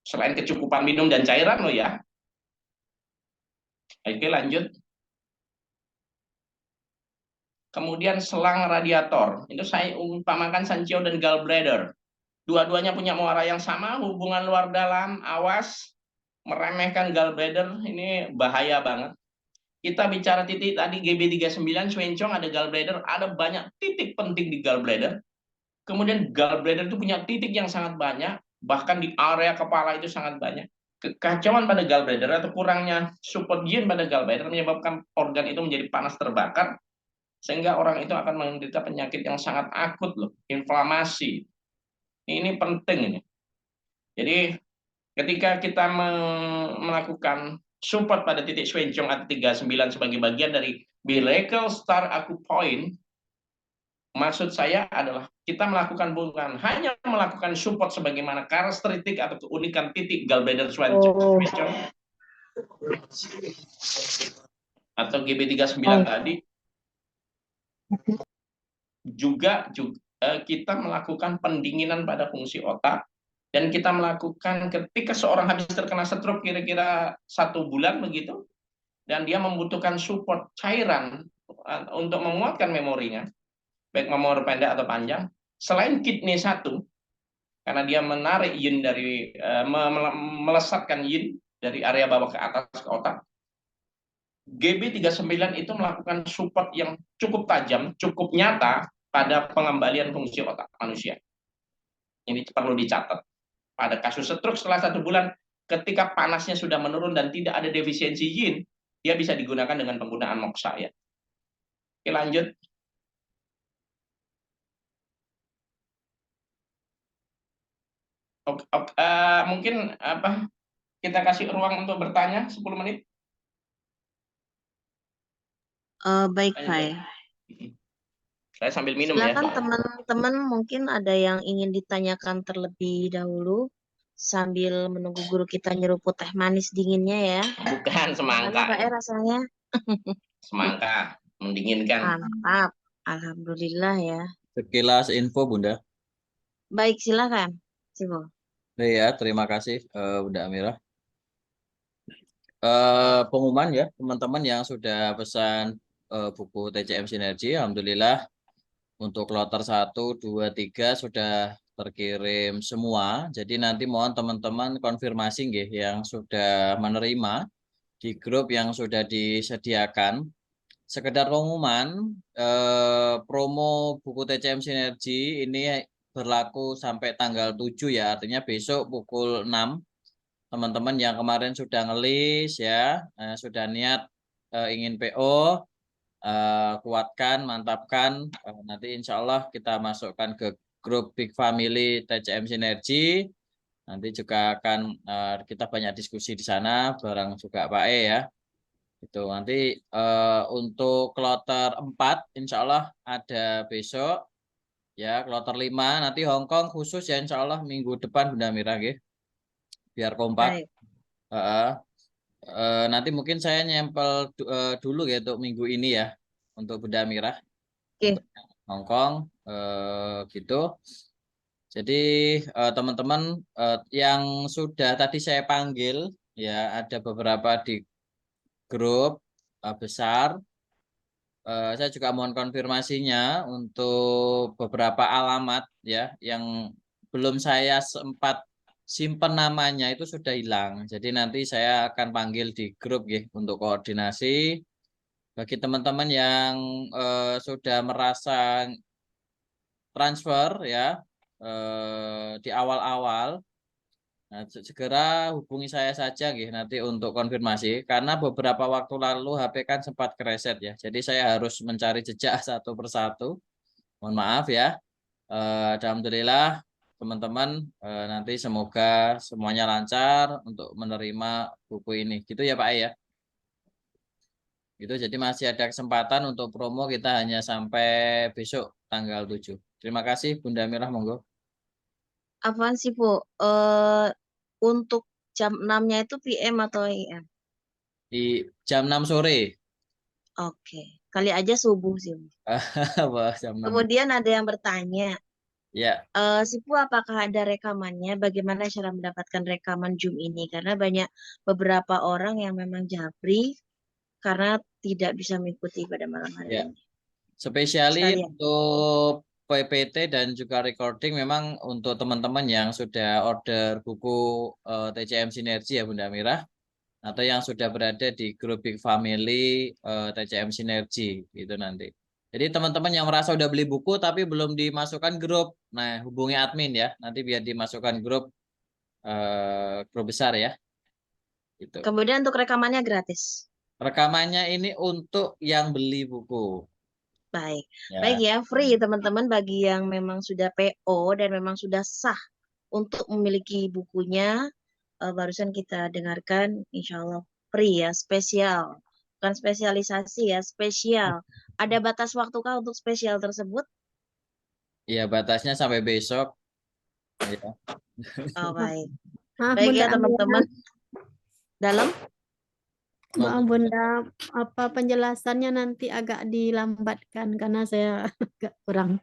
Selain kecukupan minum dan cairan loh ya. Oke, lanjut. Kemudian selang radiator. Itu saya umpamakan Sanjiao dan gallbladder. Dua-duanya punya muara yang sama, hubungan luar dalam, awas, meremehkan gallbladder, ini bahaya banget. Kita bicara titik tadi GB39, Swencong ada gallbladder, ada banyak titik penting di gallbladder. Kemudian gallbladder itu punya titik yang sangat banyak, bahkan di area kepala itu sangat banyak. Kekacauan pada gallbladder atau kurangnya support yin pada gallbladder menyebabkan organ itu menjadi panas terbakar, sehingga orang itu akan menderita penyakit yang sangat akut loh, inflamasi. Ini penting ini. Jadi ketika kita melakukan support pada titik Swencong atau 39 sebagai bagian dari Miracle Star Acupoint, maksud saya adalah kita melakukan bukan hanya melakukan support sebagaimana karakteristik atau keunikan titik gallbladder Swencong atau GB39 tadi, juga kita melakukan pendinginan pada fungsi otak. Dan kita melakukan ketika seorang habis terkena stroke kira-kira 1 bulan begitu, dan dia membutuhkan support cairan untuk menguatkan memorinya, baik memori pendek atau panjang, selain kidney 1, karena dia menarik yin dari, melesatkan yin dari area bawah ke atas ke otak, GB39 itu melakukan support yang cukup tajam, cukup nyata pada pengembalian fungsi otak manusia. Ini perlu dicatat. Pada kasus stroke setelah 1 bulan, ketika panasnya sudah menurun dan tidak ada defisiensi yin, dia bisa digunakan dengan penggunaan moksa ya. Oke, lanjut. Mungkin kita kasih ruang untuk bertanya 10 menit. Baik, Pak. Saya sambil minum Silakan ya. teman-teman, mungkin ada yang ingin ditanyakan terlebih dahulu sambil menunggu guru kita nyeruput teh manis dinginnya ya. Bukan Gimana semangka. Pak rasanya? Semangka, mendinginkan. Mantap. Alhamdulillah ya. Sekilas info Bunda. Baik, silakan. Sibo. Ya, terima kasih Bunda Amira. Pengumuman ya teman-teman yang sudah pesan buku TCM Sinergi, alhamdulillah untuk kloter 1, 2, 3 sudah terkirim semua. Jadi nanti mohon teman-teman konfirmasi nggih yang sudah menerima di grup yang sudah disediakan. Sekedar pengumuman, promo buku TCM Sinergi ini berlaku sampai tanggal 7 ya, artinya besok pukul 6. Teman-teman yang kemarin sudah ngelis ya, sudah niat ingin PO, kuatkan, mantapkan. Nanti insya Allah kita masukkan ke grup Big Family TCM Sinergi. Nanti juga akan kita banyak diskusi di sana bareng juga Pak E ya. Itu nanti untuk kloter 4 insya Allah ada besok. Ya, kloter 5 nanti Hong Kong khusus ya insya Allah minggu depan Bunda Mira nggih. Biar kompak. Baik. Heeh. Nanti mungkin saya nyempel dulu ya untuk minggu ini ya untuk Bunda Mira Oke. untuk Hong Kong gitu. Jadi teman-teman yang sudah tadi saya panggil ya ada beberapa di grup besar. Saya juga mohon konfirmasinya untuk beberapa alamat ya yang belum saya sempat simpen namanya itu sudah hilang. Jadi nanti saya akan panggil di grup ya untuk koordinasi. Bagi teman-teman yang sudah merasa transfer ya di awal-awal, nah, segera hubungi saya saja gitu, nanti untuk konfirmasi karena beberapa waktu lalu HP kan sempat kereset ya. Jadi saya harus mencari jejak satu persatu. Mohon maaf ya. Alhamdulillah teman-teman nanti semoga semuanya lancar untuk menerima buku ini. Gitu ya Pak ya. Gitu jadi masih ada kesempatan untuk promo kita hanya sampai besok tanggal 7. Terima kasih Bunda Mirah monggo. Apaan sih, Bu? Untuk jam 6-nya itu PM atau AM? Di jam 6 sore. Oke. Kali aja subuh sih, Bu. Wah, jam 6. Kemudian ada yang bertanya, Ya. Sipu apakah ada rekamannya? Bagaimana cara mendapatkan rekaman Zoom ini? Karena banyak beberapa orang yang memang jabri karena tidak bisa mengikuti pada malam hari Ya. ini. Spesiali Sekalian. untuk PPT dan juga recording memang untuk teman-teman yang sudah order buku TCM Sinergi ya Bunda Mirah atau yang sudah berada di grup Big Family TCM Sinergi itu nanti. Jadi teman-teman yang merasa udah beli buku tapi belum dimasukkan grup, nah hubungi admin ya, nanti biar dimasukkan grup besar ya. Itu. Kemudian untuk rekamannya gratis. Rekamannya ini untuk yang beli buku. Baik. Ya. Baik ya, free teman-teman bagi yang memang sudah PO dan memang sudah sah untuk memiliki bukunya. Barusan kita dengarkan insya Allah free ya, spesial. Bukan spesialisasi ya, spesial. Ada batas waktukah untuk spesial tersebut? Iya, batasnya sampai besok. Ya. Oh, baik. Maaf Baik Bunda ya teman-teman. Dalam? Maaf Bunda, apa penjelasannya nanti agak dilambatkan karena saya agak kurang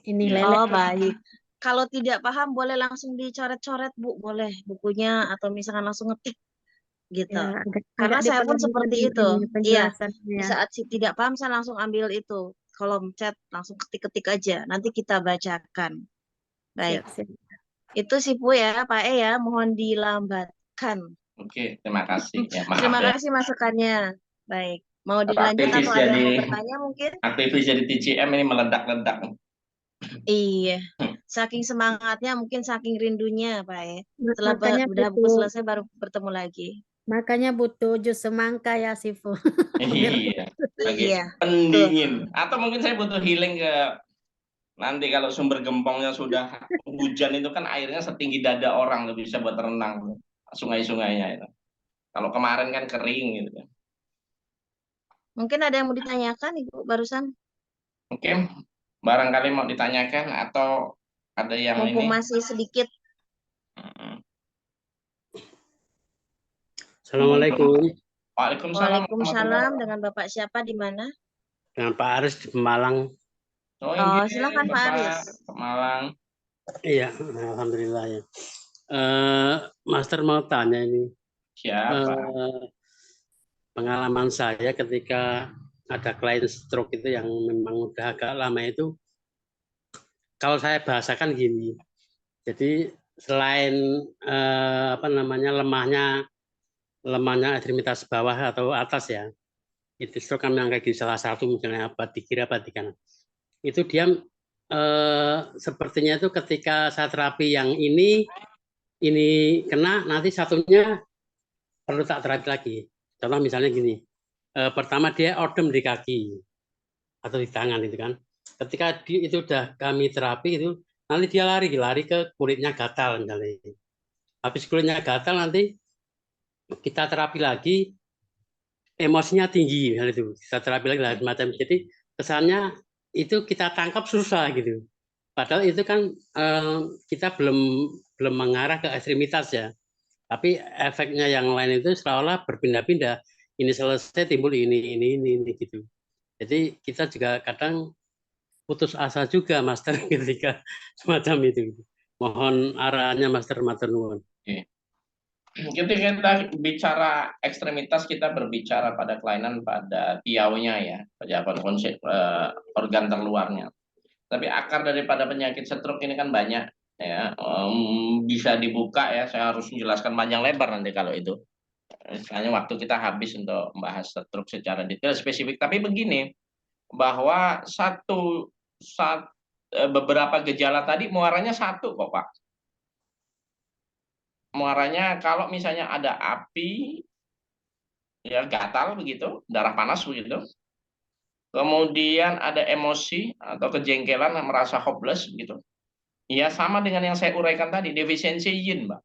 ini Ya. lelek. Oh, baik. Kalau tidak paham boleh langsung dicoret-coret, Bu, boleh bukunya atau misalkan langsung ngetik gitu. Ya, Karena agak saya pun diperhatikan seperti itu. ini Iya, penjelasannya di ya. saat tidak paham saya langsung ambil itu. Kolom chat langsung ketik-ketik aja. Nanti kita bacakan. Baik. Siap. Itu sih Bu ya, Pak E ya, mohon dilambatkan. Oke, terima kasih. Ya, maaf Terima ya. kasih masukannya. Baik. Mau Apa dilanjut aktivis atau ada yang mau jadi- bertanya mungkin? Aktivis jadi TCM ini meledak-ledak. Iya. Saking semangatnya, mungkin saking rindunya, Pak E. Setelah Makanya udah buku butuh, selesai baru bertemu lagi. makanya butuh jus semangka ya Sifu. Iya, bagi Iya. pendingin. Atau mungkin saya butuh healing ke nanti kalau sumber gempongnya sudah hujan itu kan airnya setinggi dada orang, lebih bisa buat renang sungai-sungainya itu. Kalau kemarin kan kering gitu. Mungkin ada yang mau ditanyakan, Ibu, barusan? Oke, barangkali mau ditanyakan atau ada yang Mumpung ini. masih sedikit. Assalamualaikum, Waalaikumsalam. Waalaikumsalam. Dengan Bapak siapa di mana? dengan Pak Aris di Pemalang. Oh, Silakan Pak Aris. Malang. Iya, alhamdulillah ya. Master mau tanya ini, Siapa? pengalaman saya ketika ada klien stroke itu yang memang udah agak lama itu, kalau saya bahasakan gini, jadi selain lemahnya ekstremitas bawah atau atas ya, itu stroke kan yang kayak salah satu misalnya apa di kiri apa di kanan, itu dia sepertinya itu ketika saya terapi yang ini kena, nanti satunya perlu tak terapi lagi. Contoh misalnya gini, pertama dia odem di kaki atau di tangan itu kan. Ketika itu udah kami terapi itu, nanti dia lari ke kulitnya gatal misalnya. Habis kulitnya gatal nanti kita terapi lagi, emosinya tinggi misalnya itu. Kita terapi lagi macam. Jadi kesannya itu kita tangkap susah gitu. Padahal itu kan kita belum mengarah ke ekstremitas ya. Tapi efeknya yang lain itu seolah-olah berpindah-pindah. Ini selesai timbul ini gitu. Jadi kita juga kadang putus asa juga Master ketika semacam itu. Mohon arahannya Master matur nuwun. Ketika kita bicara ekstremitas, kita berbicara pada kelainan pada tiaunya ya, pada konsep organ terluarnya. Tapi akar daripada penyakit stroke ini kan banyak ya, bisa dibuka ya. Saya harus menjelaskan panjang lebar nanti kalau itu. Misalnya waktu kita habis untuk membahas stroke secara detail spesifik. Tapi begini, bahwa beberapa gejala tadi muaranya satu kok Pak. Muaranya kalau misalnya ada api, ya gatal begitu, darah panas begitu. Kemudian ada emosi atau kejengkelan, merasa hopeless begitu. Ya sama dengan yang saya uraikan tadi, defisiensi yin, Mbak.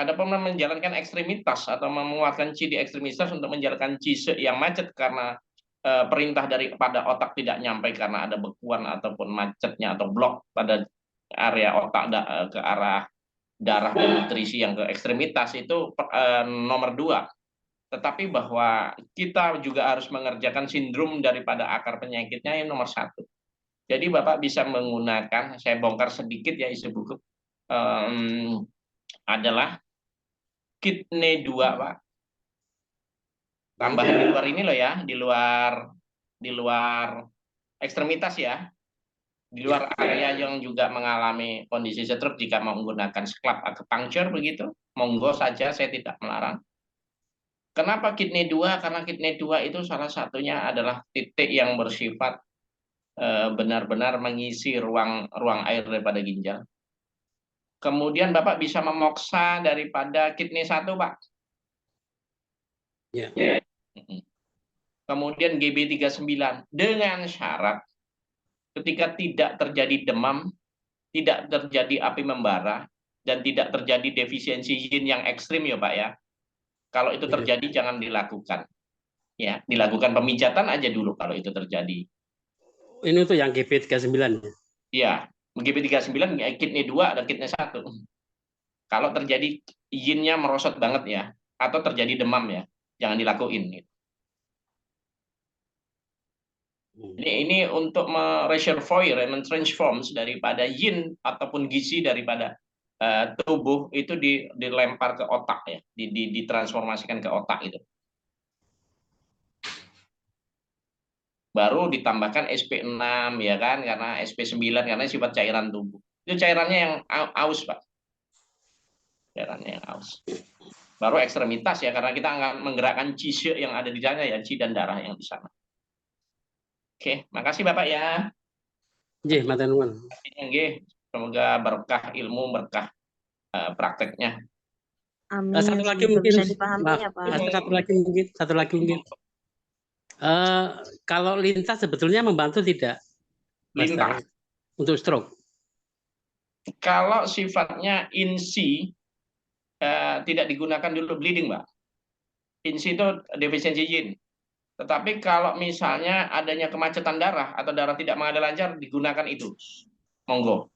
Ada pun menjalankan ekstremitas atau menguatkan chi di ekstremitas untuk menjalankan chi yang macet karena perintah daripada otak tidak nyampe karena ada bekuan ataupun macetnya atau blok pada area otak ke arah darah dan nutrisi yang ke ekstremitas itu nomor 2. Tetapi bahwa kita juga harus mengerjakan sindrom daripada akar penyakitnya yang nomor 1. Jadi Bapak bisa menggunakan, saya bongkar sedikit ya isi buku, adalah kidney 2 Pak. Tambahan di luar ini loh ya, di luar ekstremitas ya. Di luar area yang juga mengalami kondisi stroke jika menggunakan scalp acupuncture begitu, monggo saja, saya tidak melarang. Kenapa kidney 2? Karena kidney 2 itu salah satunya adalah titik yang bersifat benar-benar mengisi ruang air daripada ginjal. Kemudian Bapak bisa memoksa daripada kidney 1 Pak. Ya. Kemudian GB39 dengan syarat ketika tidak terjadi demam, tidak terjadi api membara, dan tidak terjadi defisiensi yin yang ekstrim ya Pak ya. Kalau itu terjadi jangan dilakukan. Ya, dilakukan pemijatan aja dulu kalau itu terjadi. Ini tuh yang GB39. Iya, GB39 kidney 2 dan kidney 1. Kalau terjadi yin-nya merosot banget ya, atau terjadi demam ya, jangan dilakuin. Ini untuk mereservoir, mentransform daripada yin ataupun gizi daripada tubuh itu dilempar ke otak ya, ditransformasikan ke otak itu. Baru ditambahkan SP6 ya kan, karena SP9 karena sifat cairan tubuh. Itu cairannya yang aus Pak. Cairannya yang aus. Baru ekstremitas ya, karena kita akan menggerakkan chi yang ada di sana ya, chi dan darah yang di sana. Oke, makasih Bapak ya. Nggih, matur nuwun. Nggih, semoga berkah ilmu, berkah prakteknya. Amin. Satu lagi Semoga mungkin, bisa dipahami maaf, ya Pak. satu lagi mungkin. Kalau lintas sebetulnya membantu tidak, Master, Lintas. untuk stroke? Kalau sifatnya INSI tidak digunakan dulu bleeding, Mbak. INSI itu defisiensi yin. Tetapi kalau misalnya adanya kemacetan darah atau darah tidak mengalir lancar, digunakan itu. Monggo.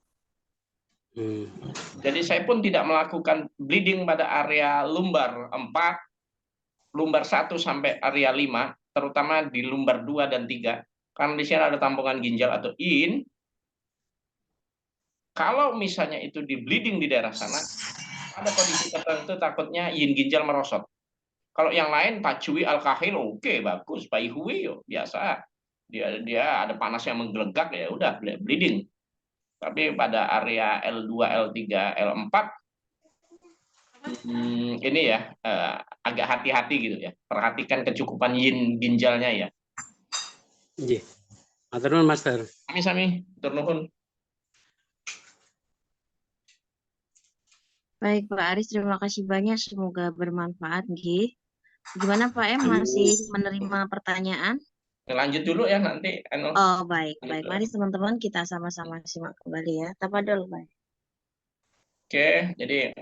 Jadi saya pun tidak melakukan bleeding pada area lumbar 4, lumbar 1 sampai area 5, terutama di lumbar 2 dan 3. Karena di sini ada tampungan ginjal atau yin. Kalau misalnya itu di bleeding di daerah sana, ada kondisi tertentu takutnya yin ginjal merosot. Kalau yang lain tajui al-kahil oke, bagus, paihui biasa. Dia ada panas yang menggelegak ya udah bleeding. Tapi pada area L2, L3, L4 ini ya agak hati-hati gitu ya. Perhatikan kecukupan yin ginjalnya ya. Nggih. Matur nuwun, Master. Sami-sami, matur nuwun. Baik Pak Aris, terima kasih banyak. Semoga bermanfaat. Nggih. Gimana Pak M, masih menerima pertanyaan? Lanjut dulu ya nanti. Oh baik, baik. Mari teman-teman kita sama-sama simak kembali ya. Tafadhol Pak. Oke, jadi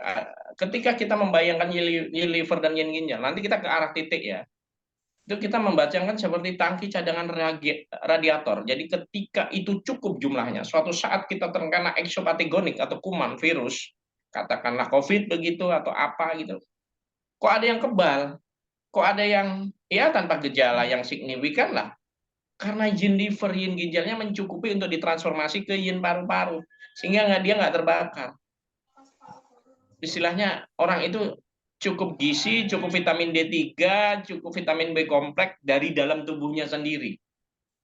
ketika kita membayangkan yin liver dan yin ginjal, nanti kita ke arah titik ya. itu kita membacakan seperti tangki cadangan radiator. Jadi ketika itu cukup jumlahnya, suatu saat kita terkena eksopatogenik atau kuman virus, katakanlah COVID begitu atau apa gitu, kok ada yang kebal, kok ada yang ya tanpa gejala yang signifikan lah, karena yin liver, yin ginjalnya mencukupi untuk ditransformasi ke yin paru-paru, sehingga dia nggak terbakar. Istilahnya orang itu cukup gizi, cukup vitamin D3, cukup vitamin B kompleks dari dalam tubuhnya sendiri.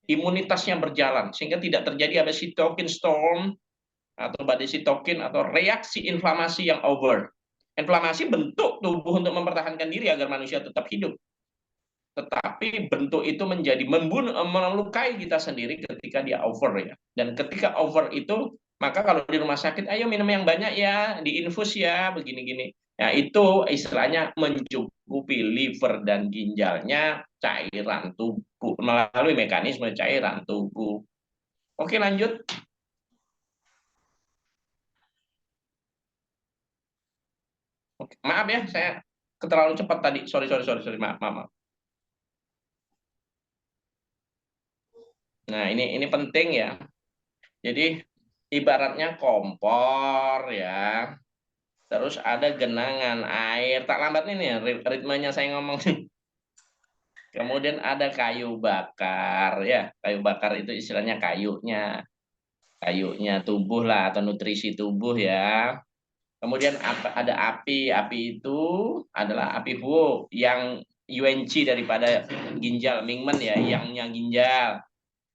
Imunitasnya berjalan sehingga tidak terjadi ada cytokine storm atau badai sitokin atau reaksi inflamasi yang over. Inflamasi bentuk tubuh untuk mempertahankan diri agar manusia tetap hidup. Tetapi bentuk itu menjadi melukai kita sendiri ketika dia over ya. Dan ketika over itu, maka kalau di rumah sakit, ayo minum yang banyak ya, diinfus ya, begini-gini. Nah, itu istilahnya mencukupi liver dan ginjalnya cairan tubuh melalui mekanisme cairan tubuh. Oke, lanjut. Oke, maaf ya, saya terlalu cepat tadi. Sorry, maaf. Nah, ini penting ya. Jadi ibaratnya kompor ya. Terus ada genangan air. Tak lambat ini ya ritmenya saya ngomong. Kemudian ada kayu bakar ya. Kayu bakar itu istilahnya kayunya. Kayunya tubuh lah atau nutrisi tubuh ya. Kemudian ada api. Api itu adalah api Wu yang UNC daripada ginjal Mingmen ya, yangnya ginjal.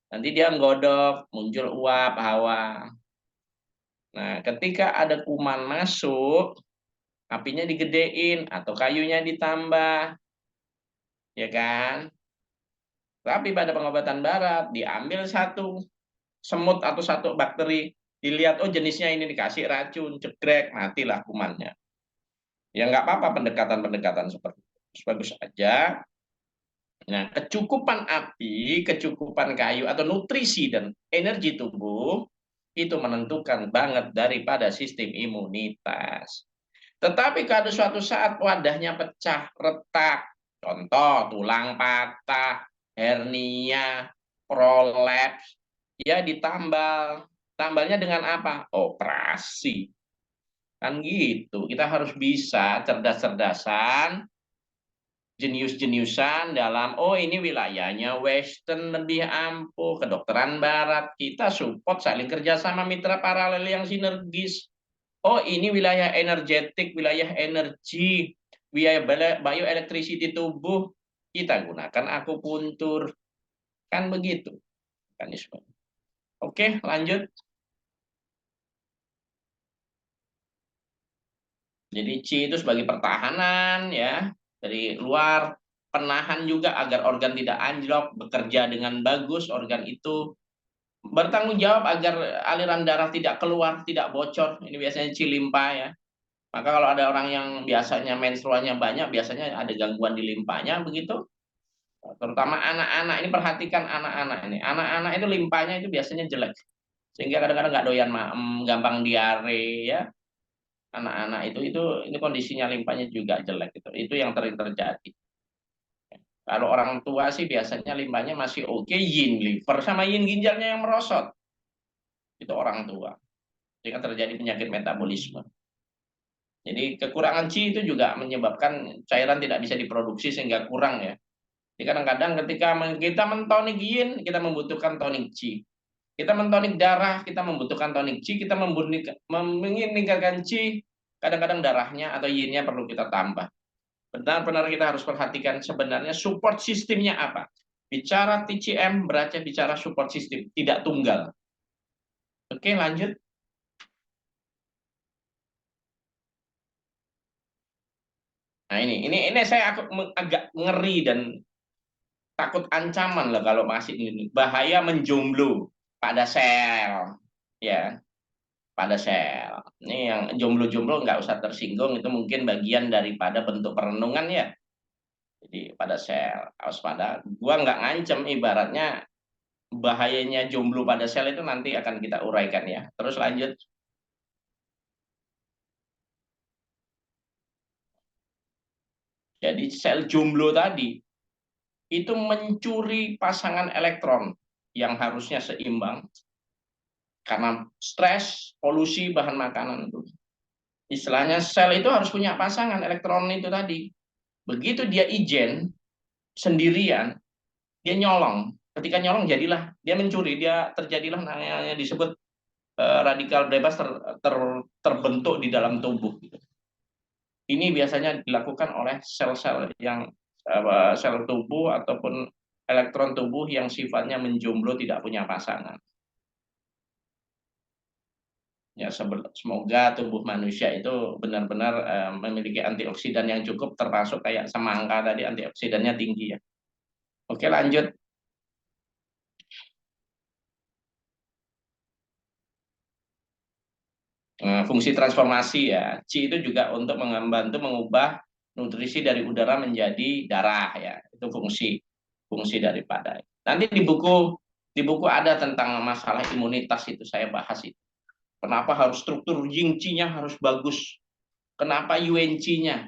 Nanti dia nggodok, muncul uap hawa. Nah, ketika ada kuman masuk, apinya digedein atau kayunya ditambah, ya kan? Tapi pada pengobatan barat diambil satu semut atau satu bakteri, dilihat oh jenisnya ini dikasih racun, cegrek, matilah kumannya. Ya nggak apa-apa pendekatan-pendekatan seperti itu, bagus aja. Nah, kecukupan api, kecukupan kayu atau nutrisi dan energi tubuh itu menentukan banget daripada sistem imunitas. Tetapi kalau suatu saat wadahnya pecah, retak, contoh tulang patah, hernia, prolaps, ya ditambal. Tambalnya dengan apa? Operasi. Kan gitu. Kita harus bisa cerdas-cerdasan, jenius-jeniusan dalam, oh ini wilayahnya Western lebih ampuh, kedokteran Barat, kita support saling kerjasama mitra paralel yang sinergis. Oh ini wilayah energetik, wilayah energi, wilayah bioelektrisiti tubuh, kita gunakan akupuntur. Kan begitu mekanisme. Oke, lanjut. Jadi Qi itu sebagai pertahanan ya, dari luar, penahan juga agar organ tidak anjlok, bekerja dengan bagus organ itu, bertanggung jawab agar aliran darah tidak keluar, tidak bocor. Ini biasanya Qi limpa ya. Maka kalau ada orang yang biasanya menstrualnya banyak, biasanya ada gangguan di limpanya begitu. Terutama anak-anak, ini perhatikan anak-anak ini. Anak-anak itu limpanya itu biasanya jelek. Sehingga kadang-kadang nggak doyan maem, gampang diare ya. Anak-anak itu ini kondisinya limpanya juga jelek itu. Itu yang terjadi. Kalau orang tua sih biasanya limpanya masih oke, yin liver sama yin ginjalnya yang merosot. Itu orang tua. Jika terjadi penyakit metabolisme. Jadi kekurangan Qi itu juga menyebabkan cairan tidak bisa diproduksi sehingga kurang ya. Jadi kadang-kadang ketika kita mentonik yin, kita membutuhkan tonik Qi. Kita mentonik darah, kita membutuhkan tonik Qi. Kita meningkatkan Qi, kadang-kadang darahnya atau yinnya perlu kita tambah. Benar-benar kita harus perhatikan sebenarnya support sistemnya apa. Bicara TCM berarti bicara support system, tidak tunggal. Oke, lanjut. Nah ini saya agak ngeri dan takut ancaman lah kalau masih ini, bahaya menjomblo pada sel ya, pada sel. Ini yang jomblo-jomblo nggak usah tersinggung, itu mungkin bagian daripada bentuk perenungan ya. Jadi pada sel, pada gua nggak ngancem, ibaratnya bahayanya jomblo pada sel itu nanti akan kita uraikan ya. Terus lanjut. Jadi sel jomblo tadi itu mencuri pasangan elektron yang harusnya seimbang karena stres, polusi bahan makanan itu. Istilahnya sel itu harus punya pasangan elektron itu tadi. Begitu dia ijen sendirian, dia nyolong. Ketika nyolong jadilah dia mencuri, dia terjadilah namanya disebut radikal bebas terbentuk di dalam tubuh. Ini biasanya dilakukan oleh sel-sel yang sel tubuh ataupun elektron tubuh yang sifatnya menjomblo tidak punya pasangan. Ya, semoga tubuh manusia itu benar-benar memiliki antioksidan yang cukup, termasuk kayak semangka tadi antioksidannya tinggi ya. Oke, lanjut. Fungsi transformasi ya, Qi itu juga untuk membantu mengubah nutrisi dari udara menjadi darah ya, itu fungsi daripada. Nanti di buku ada tentang masalah imunitas, itu saya bahas itu. Kenapa harus struktur Ying Qi-nya harus bagus? Kenapa Yuan Qi-nya?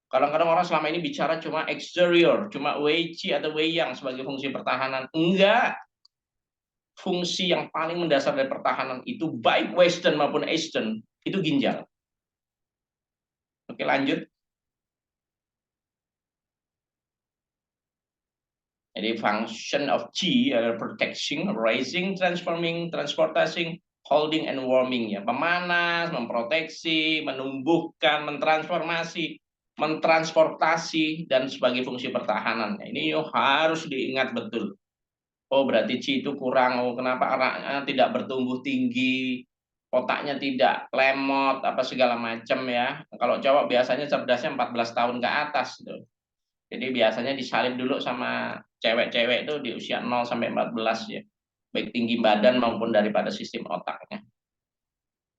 Kadang-kadang orang selama ini bicara cuma exterior, cuma Wei Qi atau Wei Yang sebagai fungsi pertahanan. Enggak. Fungsi yang paling mendasar dari pertahanan itu baik Western maupun Eastern itu ginjal. Oke, lanjut. Jadi function of Qi adalah protection, raising, transforming, transporting, holding, and warming ya. Pemanas, memproteksi, menumbuhkan, mentransformasi, mentransportasi, dan sebagai fungsi pertahanan. Ini harus diingat betul. Oh, berarti Qi itu kurang. Oh, kenapa anaknya tidak bertumbuh tinggi, otaknya tidak lemot, apa segala macam ya. Kalau cowok biasanya cerdasnya 14 tahun ke atas. Gitu. Jadi biasanya disalib dulu sama cewek-cewek itu di usia 0 sampai 14 ya. Baik tinggi badan maupun daripada sistem otaknya.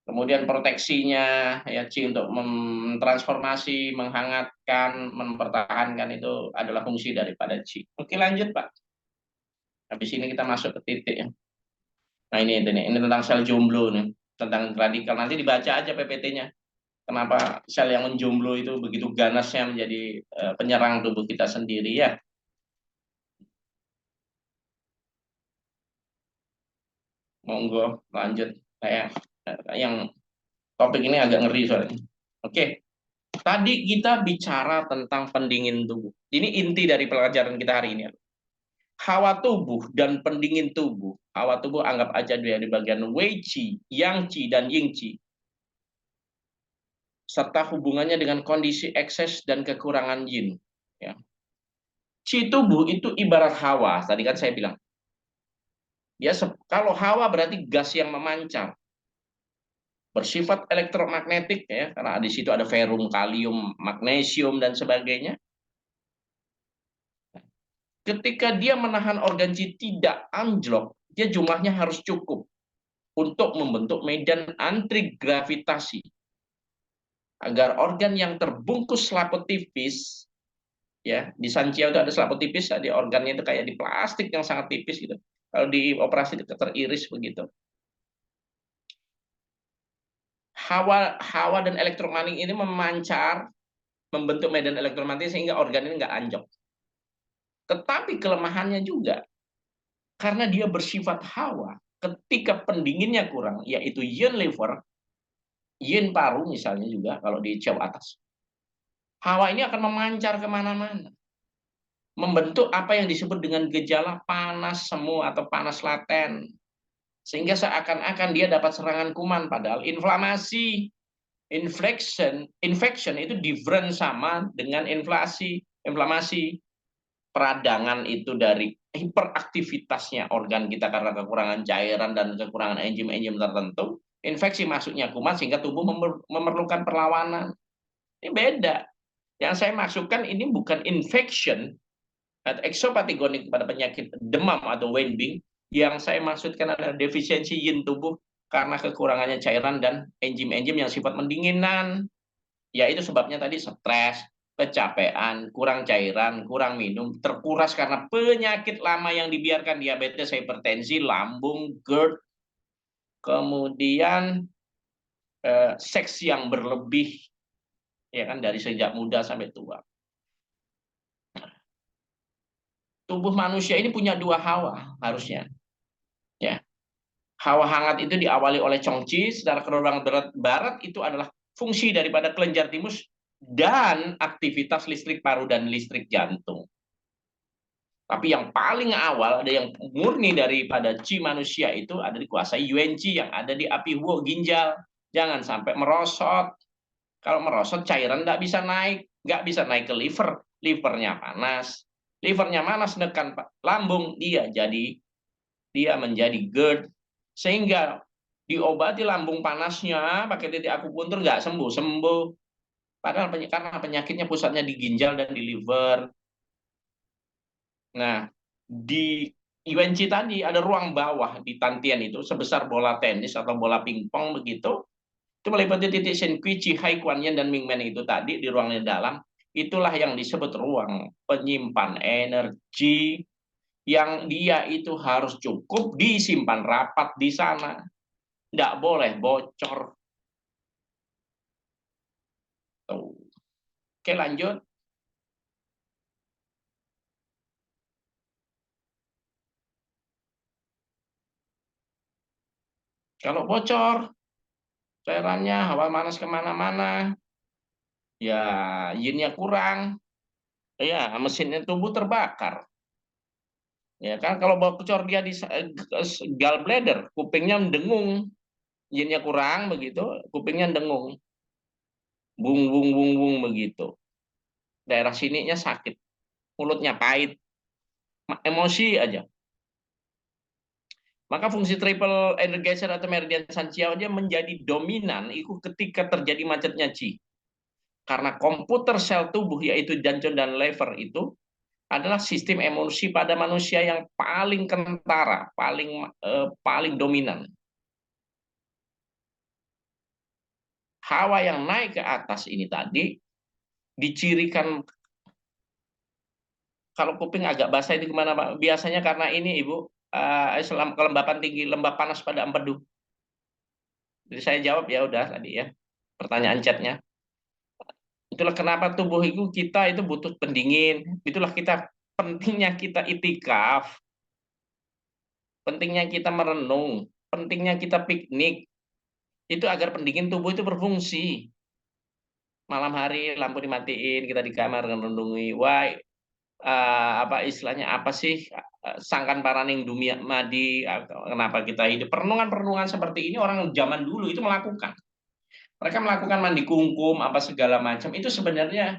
Kemudian proteksinya ya Qi untuk mentransformasi, menghangatkan, mempertahankan itu adalah fungsi daripada Qi. Oke, lanjut Pak. Habis ini kita masuk ke titik ya. Nah ini tentang sel jomblo nih, tentang radikal. Nanti dibaca aja PPT-nya. Kenapa sel yang menjomblo itu begitu ganasnya menjadi penyerang tubuh kita sendiri ya. Monggo lanjut. Saya yang topik ini agak ngeri soalnya. Oke. Tadi kita bicara tentang pendingin tubuh. Ini inti dari pelajaran kita hari ini. Hawa tubuh dan pendingin tubuh. Hawa tubuh anggap aja dia di bagian Wei Qi, Yang Qi, dan Ying Qi. Serta hubungannya dengan kondisi ekses dan kekurangan yin. Ya. Qi tubuh itu ibarat hawa, tadi kan saya bilang. Ya, kalau hawa berarti gas yang memancar. Bersifat elektromagnetik ya, karena di situ ada ferum, kalium, magnesium dan sebagainya. Ketika dia menahan organ Qi tidak anjlok, dia jumlahnya harus cukup untuk membentuk medan antigravitasi. Agar organ yang terbungkus selaput tipis, ya di Sancia itu ada selaput tipis, di organnya itu kayak di plastik yang sangat tipis gitu. Kalau di operasi teriris begitu. Hawa dan elektromagnetik ini memancar, membentuk medan elektromagnetik sehingga organ ini nggak anjlok. Tetapi kelemahannya juga, karena dia bersifat hawa, ketika pendinginnya kurang, yaitu yin liver, yin paru misalnya juga, kalau di jauh atas. Hawa ini akan memancar kemana-mana. Membentuk apa yang disebut dengan gejala panas semu atau panas laten. Sehingga seakan-akan dia dapat serangan kuman, padahal inflamasi, infection itu different sama dengan inflamasi. Peradangan itu dari hiperaktivitasnya organ kita karena kekurangan cairan dan kekurangan enzim-enzim tertentu. Infeksi masuknya kuman sehingga tubuh memerlukan perlawanan. Ini beda. Yang saya maksudkan ini bukan infection atau eksopatigonik pada penyakit demam atau Wenbing. Yang saya maksudkan adalah defisiensi yin tubuh karena kekurangannya cairan dan enzim-enzim yang sifat mendinginan. Yaitu sebabnya tadi stres, kecapean, kurang cairan, kurang minum, terkuras karena penyakit lama yang dibiarkan, diabetes, hipertensi, lambung, GERD, kemudian seks yang berlebih, ya kan, dari sejak muda sampai tua. tubuh manusia ini punya dua hawa harusnya. Ya, hawa hangat itu diawali oleh Chongqi, sedangkan kedorongan barat itu adalah fungsi daripada kelenjar timus dan aktivitas listrik paru dan listrik jantung. Tapi yang paling awal, ada yang murni daripada Qi manusia itu ada dikuasai Yuan Qi yang ada di api huo ginjal. Jangan sampai merosot. Kalau merosot cairan nggak bisa naik ke liver. Livernya panas. Livernya panas menekan lambung, dia menjadi GERD. Sehingga diobati lambung panasnya pakai titik akupuntur nggak sembuh. Padahal karena penyakitnya pusatnya di ginjal dan di liver. Nah, di UNC tadi ada ruang bawah di Tantian itu sebesar bola tenis atau bola pingpong begitu. Itu meliputi titik Shenqi, Qihai, Kuanyin, dan Mingmen itu tadi di ruangnya dalam. Itulah yang disebut ruang penyimpan energi yang dia itu harus cukup disimpan rapat di sana. Tidak boleh bocor. Tuh. Oke, lanjut. Kalau bocor, cairannya hawa panas kemana-mana, ya yinnya kurang, ya mesinnya tubuh terbakar. Ya kan, kalau bocor dia di gallbladder, kupingnya mendengung, yinnya kurang begitu, kupingnya dengung, bung bung bung bung begitu. Daerah sininya sakit, mulutnya pahit, emosi aja. Maka fungsi triple energizer atau meridian Sanjiao dia menjadi dominan itu ketika terjadi macetnya Qi. Karena komputer sel tubuh yaitu jantung dan lever itu adalah sistem emosi pada manusia yang paling kentara, paling dominan. Hawa yang naik ke atas ini tadi dicirikan, kalau kuping agak basah itu gimana Pak? Biasanya karena ini Ibu, kelembapan tinggi, lembab panas pada empedu. Jadi saya jawab ya udah tadi ya, pertanyaan chatnya. Itulah kenapa tubuh kita itu butuh pendingin. Itulah pentingnya kita itikaf, pentingnya kita merenung, pentingnya kita piknik. Itu agar pendingin tubuh itu berfungsi. Malam hari lampu dimatiin, kita di kamar renungi, wah apa istilahnya apa sih sangkan paraning dumia madi, kenapa kita hidup. Perenungan-perenungan seperti ini orang zaman dulu itu melakukan. Mereka melakukan mandi kungkum apa segala macam, itu sebenarnya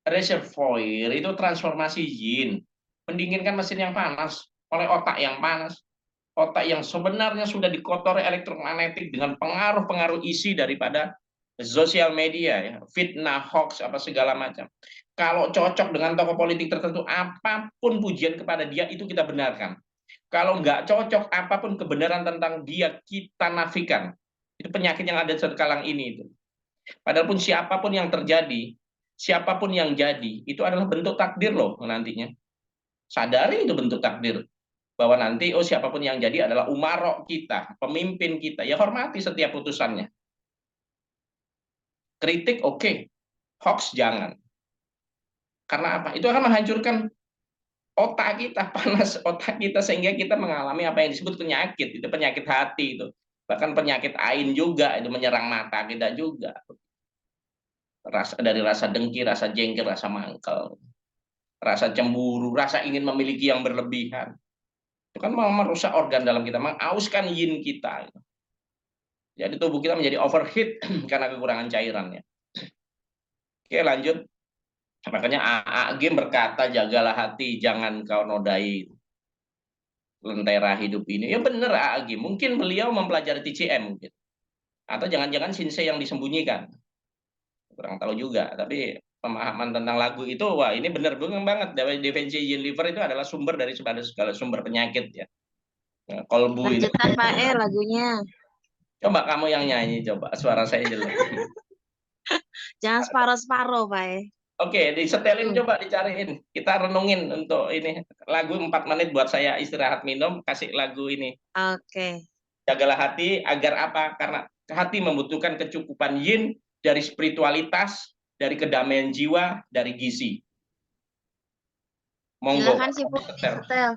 reservoir, itu transformasi yin, mendinginkan mesin yang panas oleh otak yang panas, otak yang sebenarnya sudah dikotori elektromagnetik dengan pengaruh-pengaruh isi daripada sosial media, ya, fitnah, hoax, apa segala macam. Kalau cocok dengan tokoh politik tertentu, apapun pujian kepada dia itu kita benarkan. Kalau nggak cocok, apapun kebenaran tentang dia kita nafikan. Itu penyakit yang ada sekarang ini. Itu. Padahal pun siapapun yang terjadi, siapapun yang jadi, itu adalah bentuk takdir loh nantinya. Sadari itu bentuk takdir. Bahwa nanti, siapapun yang jadi adalah umarok kita, pemimpin kita. Ya hormati setiap putusannya. Kritik oke, hoax jangan. Karena apa? Itu akan menghancurkan otak kita, panas otak kita sehingga kita mengalami apa yang disebut penyakit. Itu penyakit hati itu. Bahkan penyakit ain juga itu menyerang mata kita juga. Dari rasa dengki, rasa jengkel, rasa mangkel, rasa cemburu, rasa ingin memiliki yang berlebihan. Itu kan merusak organ dalam kita, mengauskan yin kita. Jadi tubuh kita menjadi overheat karena kekurangan cairannya. Oke, lanjut. Makanya AA Game berkata, jagalah hati, jangan kau nodai lentera hidup ini. Ya benar AA Game. Mungkin beliau mempelajari TCM mungkin. Atau jangan-jangan Shinsei yang disembunyikan. Kurang tahu juga. Tapi pemahaman tentang lagu itu, wah ini benar banget. Da Vinci Yin Liver itu adalah sumber dari segala sumber penyakit ya. Kolbu itu. Lanjutkan Pak lagunya. Coba kamu yang nyanyi, coba. Suara saya jelek. Jangan separuh-separuh Pak Oke, disetelin coba dicariin. Kita renungin untuk ini. Lagu 4 menit buat saya istirahat minum, kasih lagu ini. Oke. Jagalah hati agar apa? Karena hati membutuhkan kecukupan yin dari spiritualitas, dari kedamaian jiwa, dari gizi. Monggo, Silakan Siful setel. disetel.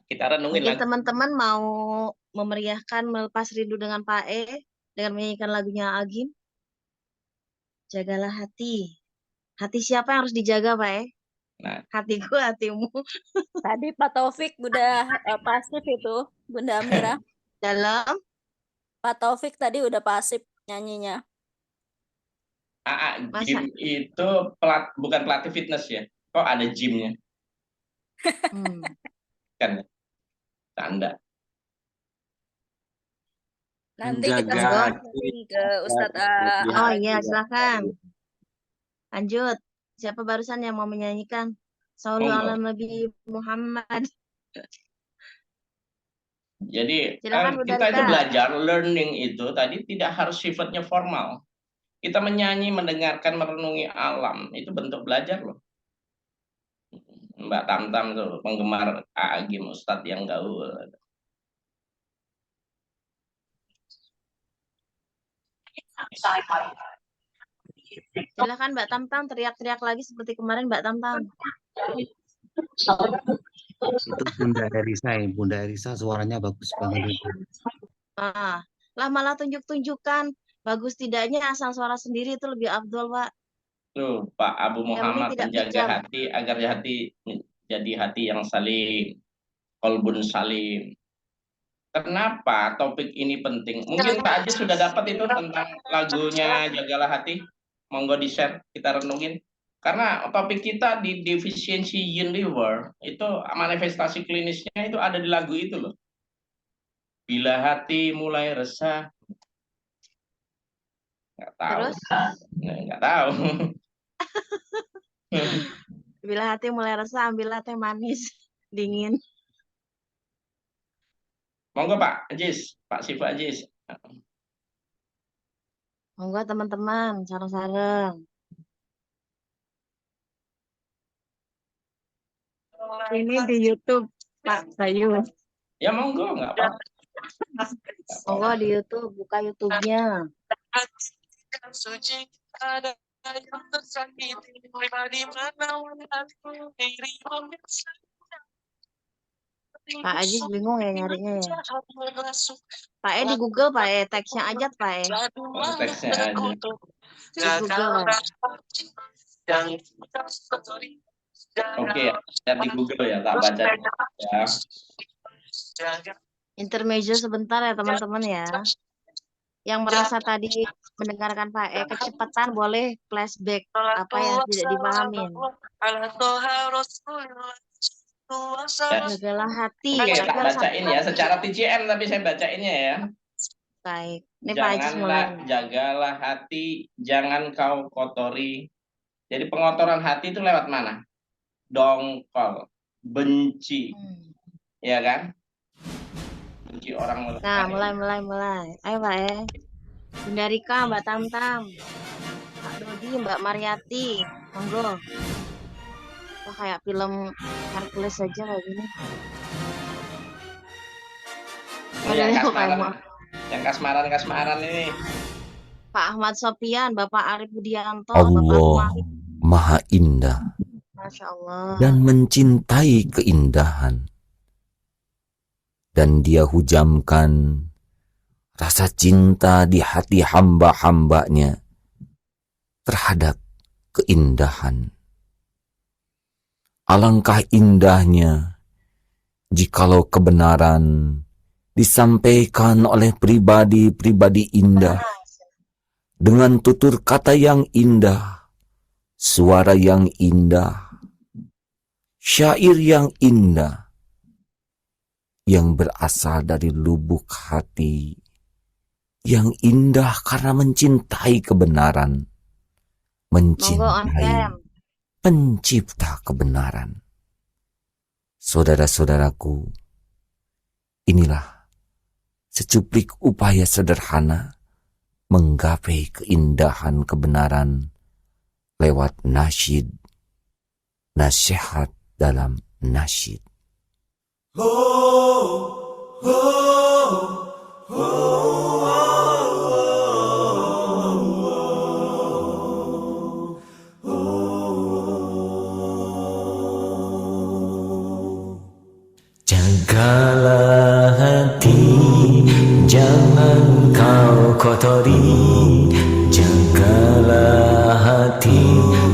Kita renungin Mungkin lagi. teman-teman mau memeriahkan melepas rindu dengan Pak E dengan menyanyikan lagunya Agim. Jagalah hati. Hati siapa yang harus dijaga, Pak E? Nah, Hatiku, hatimu. Tadi Pak Taufik udah pasif itu, Bunda Amira. Dalam Pak Taufik tadi udah pasif nyanyinya. AA Masa? gym itu bukan pelatih fitness ya? Kok ada gymnya? Kan tanda. Nanti kita Menjaga sambung ke Ustadz Oh iya, silakan. Lanjut. Siapa barusan yang mau menyanyikan? Sallu Monggo. ala Nabi Muhammad. Jadi Silakan, Bu kita itu Darika. belajar learning itu tadi tidak harus sifatnya formal. Kita menyanyi, mendengarkan, merenungi alam itu bentuk belajar loh. Mbak Tamtam tuh penggemar Agim Ustadz yang gaul. Silakan Mbak Tamtam teriak-teriak lagi seperti kemarin Mbak Tamtam. Itu Bunda Erisa ya. Bunda Erisa suaranya bagus banget itu. Ah, lah malah tunjuk-tunjukkan bagus tidaknya asal suara sendiri itu lebih afdol, Pak. Tuh Pak Abu Yang penting Muhammad tidak menjaga kejam. hati agar hati menjadi hati yang salim, kolbun salim. Kenapa topik ini penting? Mungkin Pak Aji sudah dapat itu tentang lagunya Jagalah Hati. Monggo di-share, kita renungin. Karena topik kita di defisiensi yin liver, itu manifestasi klinisnya itu ada di lagu itu loh. Bila hati mulai resah. Nggak tahu. Terus? Nggak tahu. Bila hati mulai resah, ambillah teh manis dingin. Monggo Pak Ajis, Pak Sifu Ajis. Monggo teman-teman, sareng-sareng. Ini di YouTube, Pak Bayu. Ya monggo, nggak apa-apa. Monggo di YouTube, buka YouTube-nya. Pak Ajis bingung ya nyarinya ya. Pak E di Google, Pak E teksnya aja, Pak E. Konteksnya aja. Di Google, Pak. Oke, lihat di Google ya, tak baca ya. Intermezzo sebentar ya teman-teman ya. Yang merasa tadi mendengarkan Pak E kecepatan boleh flashback apa yang tidak dipahamin. Jagalah hati. Oke, Tapi tak harus bacain ya, secara TCM tapi saya bacainnya ya. baik. Ini Pak Ajis mulai. Janganlah, jagalah hati, jangan kau kotori. Jadi pengotoran hati itu lewat mana? Dongkol, benci, ya kan? Benci orang lain. Nah, mulai. Ayo Pak E. Bunda Rika, Mbak Tamtam, Pak Dodi, Mbak Mariati, monggo. Wah, kayak film Hercules saja kayak gini. Oh, yang kasmaran ini. Pak Ahmad Sopian, Bapak Arif Budianto, Allah Bapak Maha Indah Masya Allah. dan mencintai keindahan. Dan dia hujamkan rasa cinta di hati hamba-hambanya terhadap keindahan. Alangkah indahnya jikalau kebenaran disampaikan oleh pribadi-pribadi indah dengan tutur kata yang indah, suara yang indah, syair yang indah, yang berasal dari lubuk hati, yang indah karena mencintai kebenaran, mencintai pencipta kebenaran. Saudara-saudaraku, inilah secuplik upaya sederhana menggapai keindahan kebenaran lewat nasyid, nasihat dalam nasyid. kotori, jagalah hati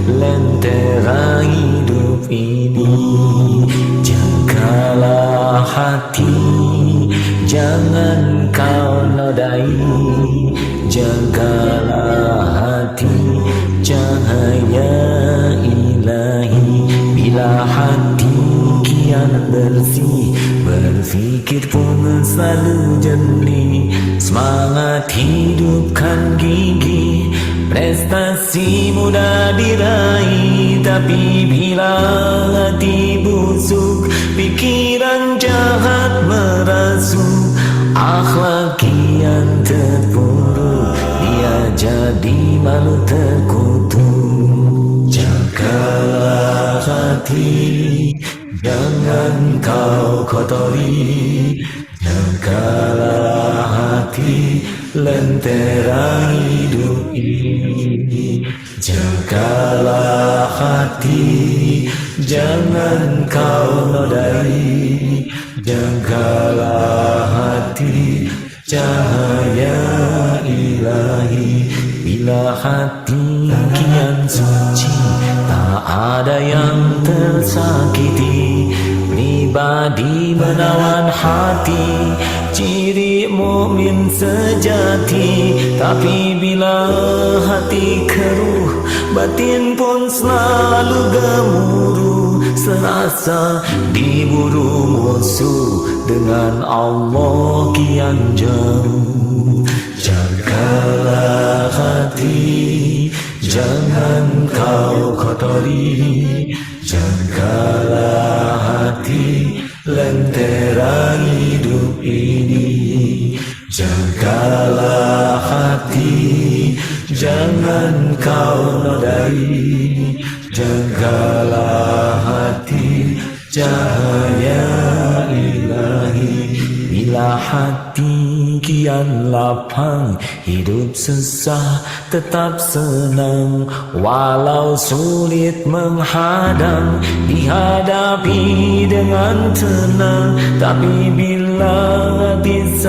lentera hidup ini. Jagalah hati, jangan kau nodai. Jagalah hati, cahaya ilahi. Bila hati kian bersih, berfikir pun selalu jernih. Semangat hidupkan gigi, prestasi mudah diraih. Tapi bila hati busuk, pikiran jahat merasuk, akhlak kian terpuruk, dia jadi malu terkutuk. Jagalah hati, jangan kau kotori. Jagalah hati lentera hidup ini. Jagalah hati, jangan kau nodai. Jagalah hati, cahaya ilahi. Bila hati kian suci, tak ada yang tersakiti. Pribadi menawan hati, ciri mukmin sejati. Tapi bila hati keruh, batin pun selalu gemuruh. Serasa diburu musuh, dengan Allah kian jauh. Jagalah hati, jangan kau kotori. Jagalah hati lentera hidup ini. Jagalah hati, jangan kau nodai. Jagalah hati, cahaya ilahi. Bila hati kian lapang, hidup susah tetap senang. Walau sulit menghadang, dihadapi dengan tenang. Tapi bila hati